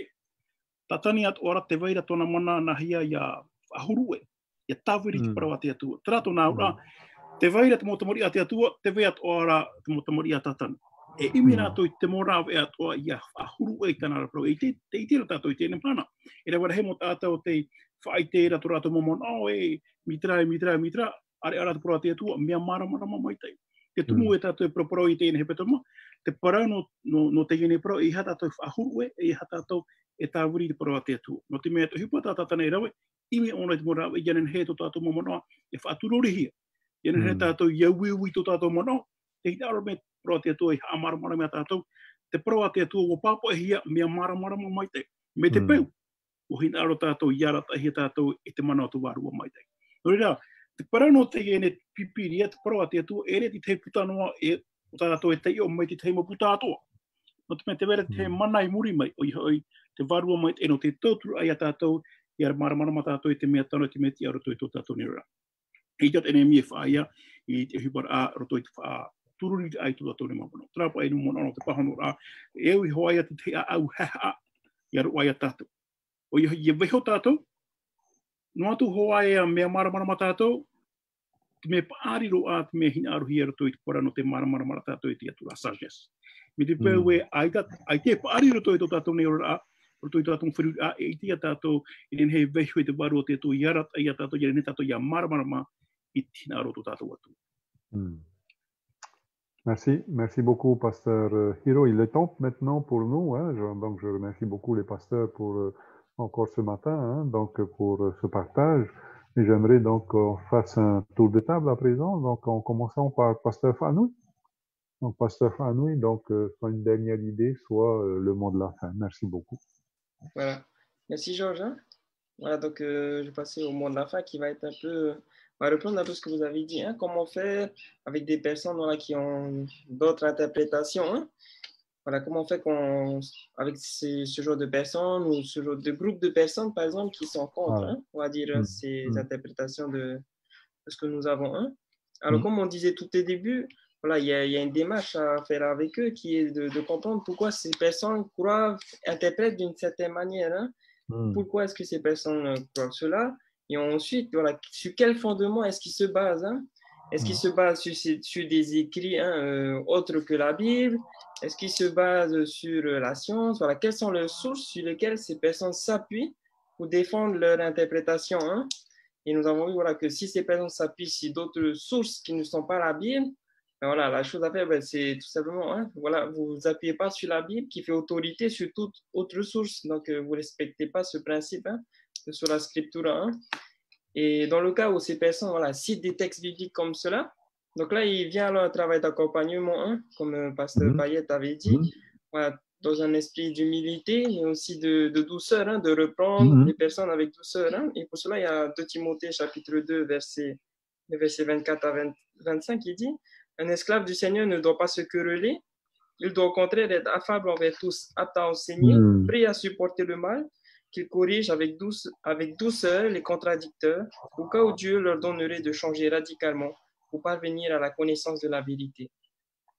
Tatani at ora te veira tona mana nahia ia ahurue. Ia tawiri te parawa te atua. Terato nā ura, te veira te motamori a te atua, te vei at ora te motamori a tatani. E imi rātou I te morāw e at ora ia ahurue I tāna raparo. E te itira tātou I tēnei mana. E rewa he mo tātou te whaite rato rātou momon, mitra, are ara te parawa te atua, mea mara mai tei. Te tumu e tātou e proporo I tēnei he petoma, te parau no te gene parau, I ha tātou whahurue, I ha tātou e tāwiri te parau te atua. No te mea te hupa tātātana I rawe, imi ona I te morau, I janen he tō tātou momonoa, e whaaturori hia. Janen he tātou iauiui tō tātou momonoa, te hita aro me parau te atua I haamarama mea tātou, te parau te atua o pāpo e hia, mea maramarama mai te. Me te peu, o hina aro tātou iarata hia tātou I te mana o tu wārua mai te. No reira, te parau no te gene pipiria, te parau te atua, ere ti te putanoa e o tātou e tei o mai te teimo putātoa. No te mea te vera te mana I muri mai, o I hoi te varua mai e no te tauturu ai a tātou, I ar maramarama tātou I te mea tano te mea ti aro toi tō tātou nera. I te ene mie whaia, I te hupar a roto I te wha tururi ai tō tātou ne mamono. Trapa e numono ano te pahano rā, e au I hoaia te te au haha, I aro ai a tātou. O I veho tātou, no atu hoaia mea maramarama tātou, te me pāriro a te me hina aruhi ara toi te pora no te maramarama tātou I te atu a sages. Me te peu e ai te pāriro toi tō tātou ne ora a, toi tātou whiru a e te a tātou I nen hei vehu e te waru o te atu I arat ai a tātou I nen tātou I a maramarama I tina aro tō tātou atu. Merci beaucoup, Pasteur Hiro. Il est temps maintenant pour nous, hein, donc je remercie beaucoup les pasteurs pour encore ce matin, hein, donc pour ce partage. Et j'aimerais donc qu'on fasse un tour de table à présent, donc en commençant par Pasteur Fanoui. Donc Pasteur Fanoui, donc soit une dernière idée, soit le mot de la fin. Merci beaucoup. Voilà. Merci Georges. Hein? Voilà, donc je vais passer au mot de la fin qui va être un peu... On va reprendre un peu ce que vous avez dit. Hein? Comment faire avec des personnes voilà, qui ont d'autres interprétations. Hein? Voilà, comment on fait avec ce genre de personnes ou ce genre de groupe de personnes, par exemple, qui sont contre, hein, on va dire, ces interprétations de ce que nous avons. Hein. Alors, comme on disait tout au début, voilà, il y a une démarche à faire avec eux qui est de comprendre pourquoi ces personnes croient, interprètent d'une certaine manière. Hein. Pourquoi est-ce que ces personnes croient cela? Et ensuite, voilà, sur quel fondement est-ce qu'ils se basent? Hein? Est-ce qu'ils se basent sur des écrits autres que la Bible? Est-ce qu'ils se basent sur la science? Voilà, quelles sont les sources sur lesquelles ces personnes s'appuient pour défendre leur interprétation? Hein? Et nous avons vu voilà, que si ces personnes s'appuient sur d'autres sources qui ne sont pas la Bible, ben voilà, la chose à faire, ben, c'est tout simplement, hein, voilà, vous ne vous appuyez pas sur la Bible qui fait autorité sur toute autre source. Donc, vous ne respectez pas ce principe hein, sur la scriptura. Hein. Et dans le cas où ces personnes voilà, citent des textes bibliques comme cela, Donc là, il vient alors un travail d'accompagnement, hein, comme Pasteur Payet avait dit, voilà, dans un esprit d'humilité et aussi de douceur, hein, de reprendre les personnes avec douceur. Hein. Et pour cela, il y a 2 Timothée chapitre 2, verset 24 à 25, qui dit « Un esclave du Seigneur ne doit pas se quereller, il doit au contraire être affable envers tous, apte à enseigner, prêt à supporter le mal, qu'il corrige avec douceur les contradicteurs, au cas où Dieu leur donnerait de changer radicalement pour parvenir à la connaissance de la vérité,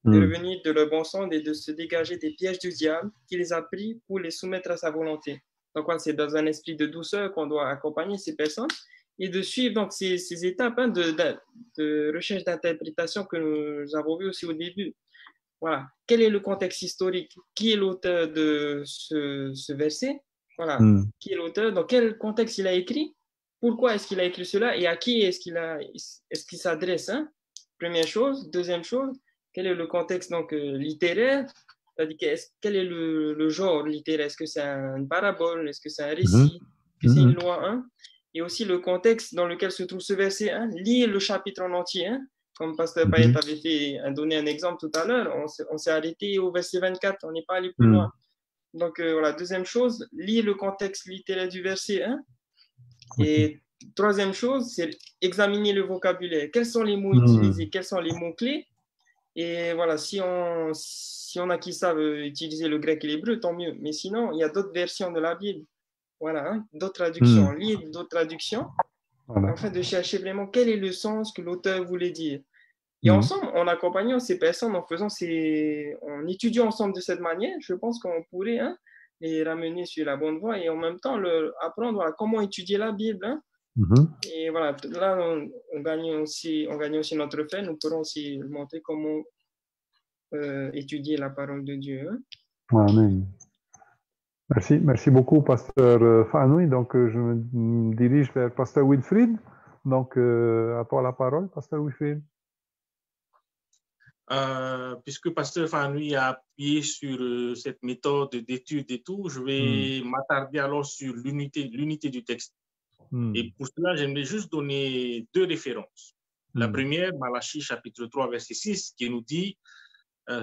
de revenir de leur bon sens et de se dégager des pièges du diable qui les a pris pour les soumettre à sa volonté. » Donc, c'est dans un esprit de douceur qu'on doit accompagner ces personnes et de suivre donc ces étapes, hein, de recherche d'interprétation que nous avons vu aussi au début. Voilà. Quel est le contexte historique? Qui est l'auteur de ce verset? Voilà. Qui est l'auteur? Dans quel contexte il a écrit? Pourquoi est-ce qu'il a écrit cela? Et à qui est-ce qu'il s'adresse, hein? Première chose. Deuxième chose, quel est le contexte donc littéraire? C'est-à-dire quel est le genre littéraire? Est-ce que c'est une parabole? Est-ce que c'est un récit? Est-ce que c'est une loi, hein? Et aussi le contexte dans lequel se trouve ce verset, hein? Lire le chapitre en entier, hein? Comme Pasteur Payet avait donné un exemple tout à l'heure, on s'est arrêté au verset 24, on n'est pas allé plus loin. Donc voilà, deuxième chose, lire le contexte littéraire du verset 1. Et troisième chose, c'est examiner le vocabulaire. Quels sont les mots utilisés? Quels sont les mots-clés? Et voilà, si on a qui savent utiliser le grec et l'hébreu, tant mieux. Mais sinon, il y a d'autres versions de la Bible. Voilà, hein, d'autres traductions. Lire d'autres traductions. Voilà. Afin de chercher vraiment quel est le sens que l'auteur voulait dire. Et ensemble, en accompagnant ces personnes, en étudiant ensemble de cette manière, je pense qu'on pourrait, hein, les ramener sur la bonne voie et en même temps leur apprendre à comment étudier la Bible. Hein. Et voilà, là, on gagne aussi notre fait. Nous pourrons aussi montrer comment étudier la parole de Dieu. Hein. Amen. Merci beaucoup, Pasteur Fanoui. Donc, je me dirige vers Pasteur Wilfried. Donc, à toi la parole, Pasteur Wilfried. Puisque Pasteur Fanoui a appuyé sur cette méthode d'étude et tout, je vais m'attarder alors sur l'unité du texte. Et pour cela, j'aimerais juste donner 2 références. La première, Malachie chapitre 3, verset 6, qui nous dit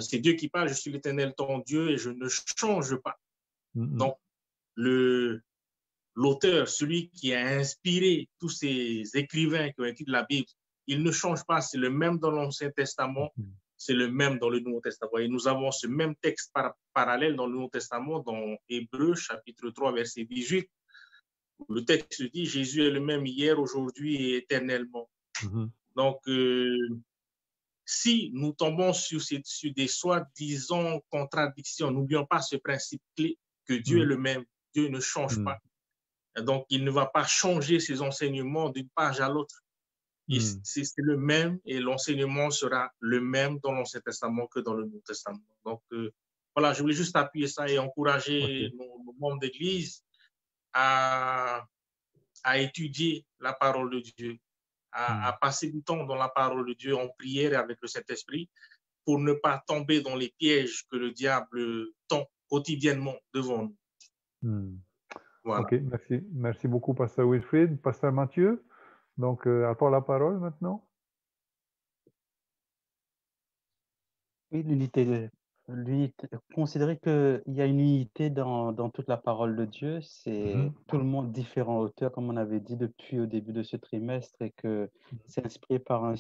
c'est Dieu qui parle, je suis l'Éternel ton Dieu et je ne change pas. Donc, l'auteur, celui qui a inspiré tous ces écrivains qui ont écrit de la Bible, il ne change pas, c'est le même dans l'Ancien Testament, c'est le même dans le Nouveau Testament. Et nous avons ce même texte parallèle dans le Nouveau Testament, dans Hébreux chapitre 3, verset 18. Le texte dit, Jésus est le même hier, aujourd'hui et éternellement. Donc, si nous tombons sur des soi-disant contradictions, n'oublions pas ce principe clé que Dieu est le même, Dieu ne change pas. Donc, il ne va pas changer ses enseignements d'une page à l'autre. C'est le même et l'enseignement sera le même dans l'Ancien Testament que dans le Nouveau Testament. Donc, voilà, je voulais juste appuyer ça et encourager nos membres d'Église à étudier la parole de Dieu, à passer du temps dans la parole de Dieu en prière et avec le Saint-Esprit pour ne pas tomber dans les pièges que le diable tend quotidiennement devant nous. Voilà. Ok, merci beaucoup, Pasteur Wilfried. Pasteur Mathieu, donc à toi la parole maintenant. Oui, considérer qu'il y a une unité dans toute la parole de Dieu, c'est tout le monde différents auteurs, comme on avait dit depuis au début de ce trimestre, et que c'est inspiré par une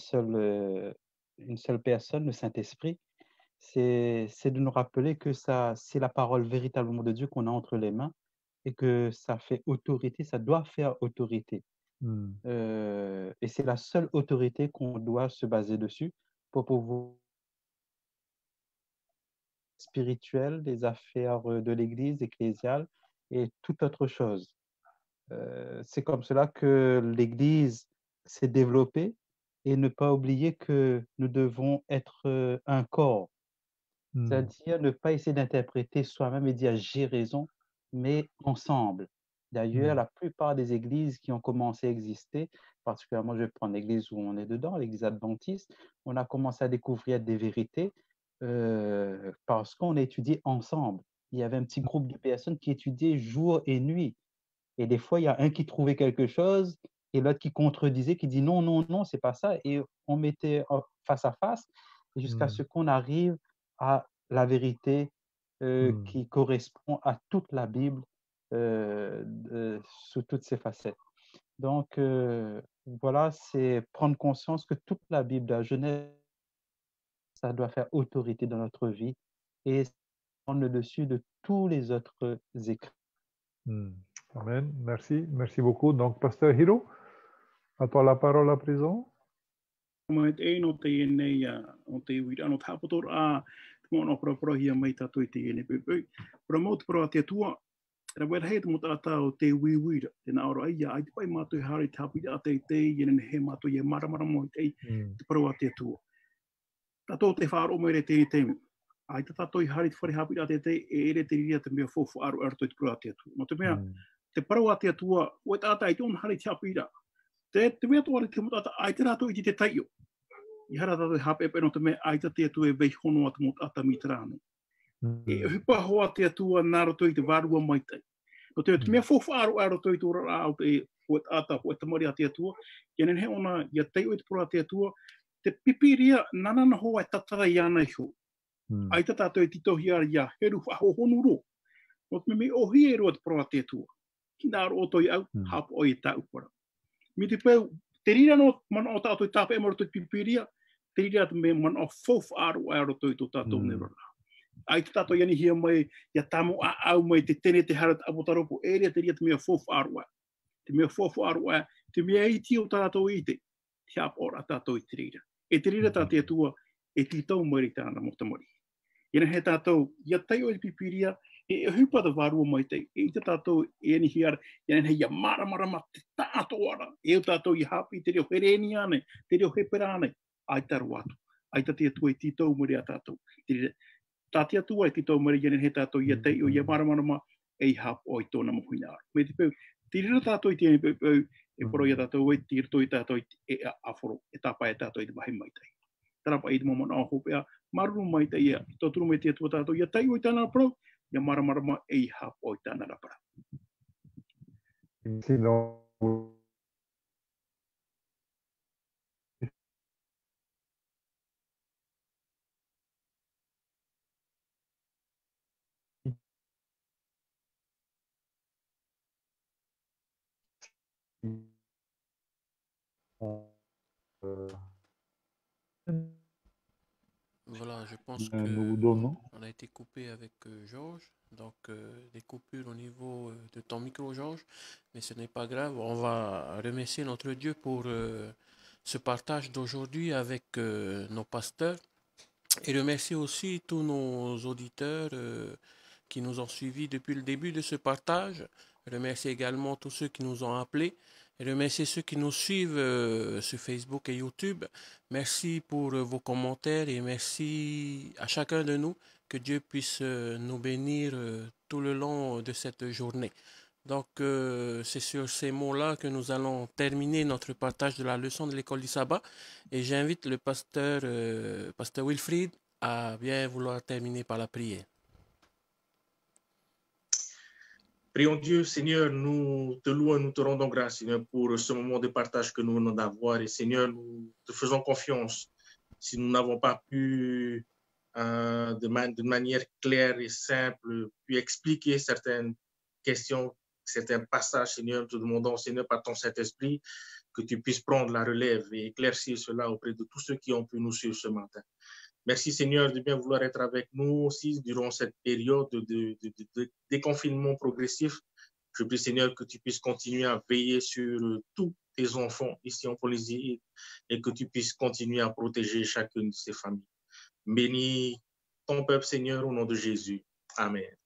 seule personne, le Saint-Esprit. C'est de nous rappeler que c'est la parole véritablement de Dieu qu'on a entre les mains et que ça fait autorité, ça doit faire autorité. Et c'est la seule autorité qu'on doit se baser dessus pour pouvoir spirituel, les affaires de l'Église ecclésiale et toute autre chose. C'est comme cela que l'Église s'est développée et ne pas oublier que nous devons être un corps, c'est-à-dire ne pas essayer d'interpréter soi-même et dire j'ai raison, mais ensemble. D'ailleurs, la plupart des églises qui ont commencé à exister, particulièrement je vais prendre l'église où on est dedans, l'église adventiste, on a commencé à découvrir des vérités parce qu'on étudiait ensemble. Il y avait un petit groupe de personnes qui étudiaient jour et nuit. Et des fois, il y a un qui trouvait quelque chose et l'autre qui contredisait, qui dit non, non, non, c'est pas ça. Et on mettait face à face jusqu'à ce qu'on arrive à la vérité qui correspond à toute la Bible sous toutes ses facettes. Donc, voilà, c'est prendre conscience que toute la Bible, la Genèse, ça doit faire autorité dans notre vie et prendre le dessus de tous les autres écrits. Amen. Merci. Merci beaucoup. Donc, Pasteur Hiro, à toi la parole à présent. Rawera he mo tata o te wiwira te na ora ia ai te pai mato hari tapu ia te yen he mato ye mara mo te te pro ate tu tato te faro mo re te te ai tato I hari te fari hapu ia te ere te ria te me fofu aro to te pro ate tu mo te mea te pro ate tu o tata I ton hari tapu ia te mea to te mo tata ai te rato I te taio I hara tato hape pe no te me ai te tu e vei hono atu mo tata mitrano e hupa hoa te atua naro toi te varua mai tai. No te mea fofaaro aro toi te ora au te huet ata huet te mori a te atua, ia nen he ona ia tei o te pura te atua, te pipiria nanana hoa e tatara I ana iho. Ai tata toi titohi ara ia heru whaho honuro. No te me ohi e roa te pura te atua. Ki naro o toi au, hapo o I ta upara. Mi te peu, te rira no mana o tātou tāpe e mara toi pipiria, te rira te me mana o fofaaro aro toi to tātou nero rā. Ai te tato iani hia mai, ia tamo a au mai te tene te harat abotaropo, ere te ria te mea fofu arua. Te mea fofu arua, te mea I ti o tātou I te hap ora tātou I te rira. E te rira tātou atua, e ti tau mai tāna mo te mori. Iana he tātou, ia tei o I pipiria, e hupa te varua mai te, e te tātou iani hiara, iana he ia maramarama te tātou ara, e o tātou I hapi, te reo hereni ane, te reo heperane, ai taru atu. Ai tātou atua I ti tau mai a tātou. Te rira, tātia tua I tito mara iana he tātou ia tei o ia maramarama e hap o I tōna mohuina ara. Me te peu, tirira tātou I tēne peu, e poro ia tātou e tirto I tātou e aforo, e tāpai e tātou I te mahi mai tei. Tarapa I te mamona o hopea, maruru mai tei ia, I tōturu me tia tua tātou ia tei o I tāna rapara, ia maramarama e hap o I tāna rapara. Voilà, je pense qu'on a été coupé avec Georges, donc des coupures au niveau de ton micro, Georges, mais ce n'est pas grave, on va remercier notre Dieu pour ce partage d'aujourd'hui avec nos pasteurs et remercier aussi tous nos auditeurs qui nous ont suivis depuis le début de ce partage. Remercier également tous ceux qui nous ont appelés. Et remercier ceux qui nous suivent sur Facebook et YouTube. Merci pour vos commentaires et merci à chacun de nous. Que Dieu puisse nous bénir tout le long de cette journée. Donc, c'est sur ces mots-là que nous allons terminer notre partage de la leçon de l'école du sabbat. Et j'invite le pasteur Wilfried à bien vouloir terminer par la prière. Prions Dieu, Seigneur, nous te louons et nous te rendons grâce, Seigneur, pour ce moment de partage que nous venons d'avoir. Et Seigneur, nous te faisons confiance. Si nous n'avons pas pu, de manière claire et simple, puis expliquer certaines questions, certains passages, Seigneur, nous te demandons, Seigneur, par ton Saint-Esprit, que tu puisses prendre la relève et éclaircir cela auprès de tous ceux qui ont pu nous suivre ce matin. Merci Seigneur de bien vouloir être avec nous aussi durant cette période de déconfinement progressif. Je prie Seigneur que tu puisses continuer à veiller sur tous tes enfants ici en Polynésie et que tu puisses continuer à protéger chacune de ces familles. Bénis ton peuple Seigneur au nom de Jésus. Amen.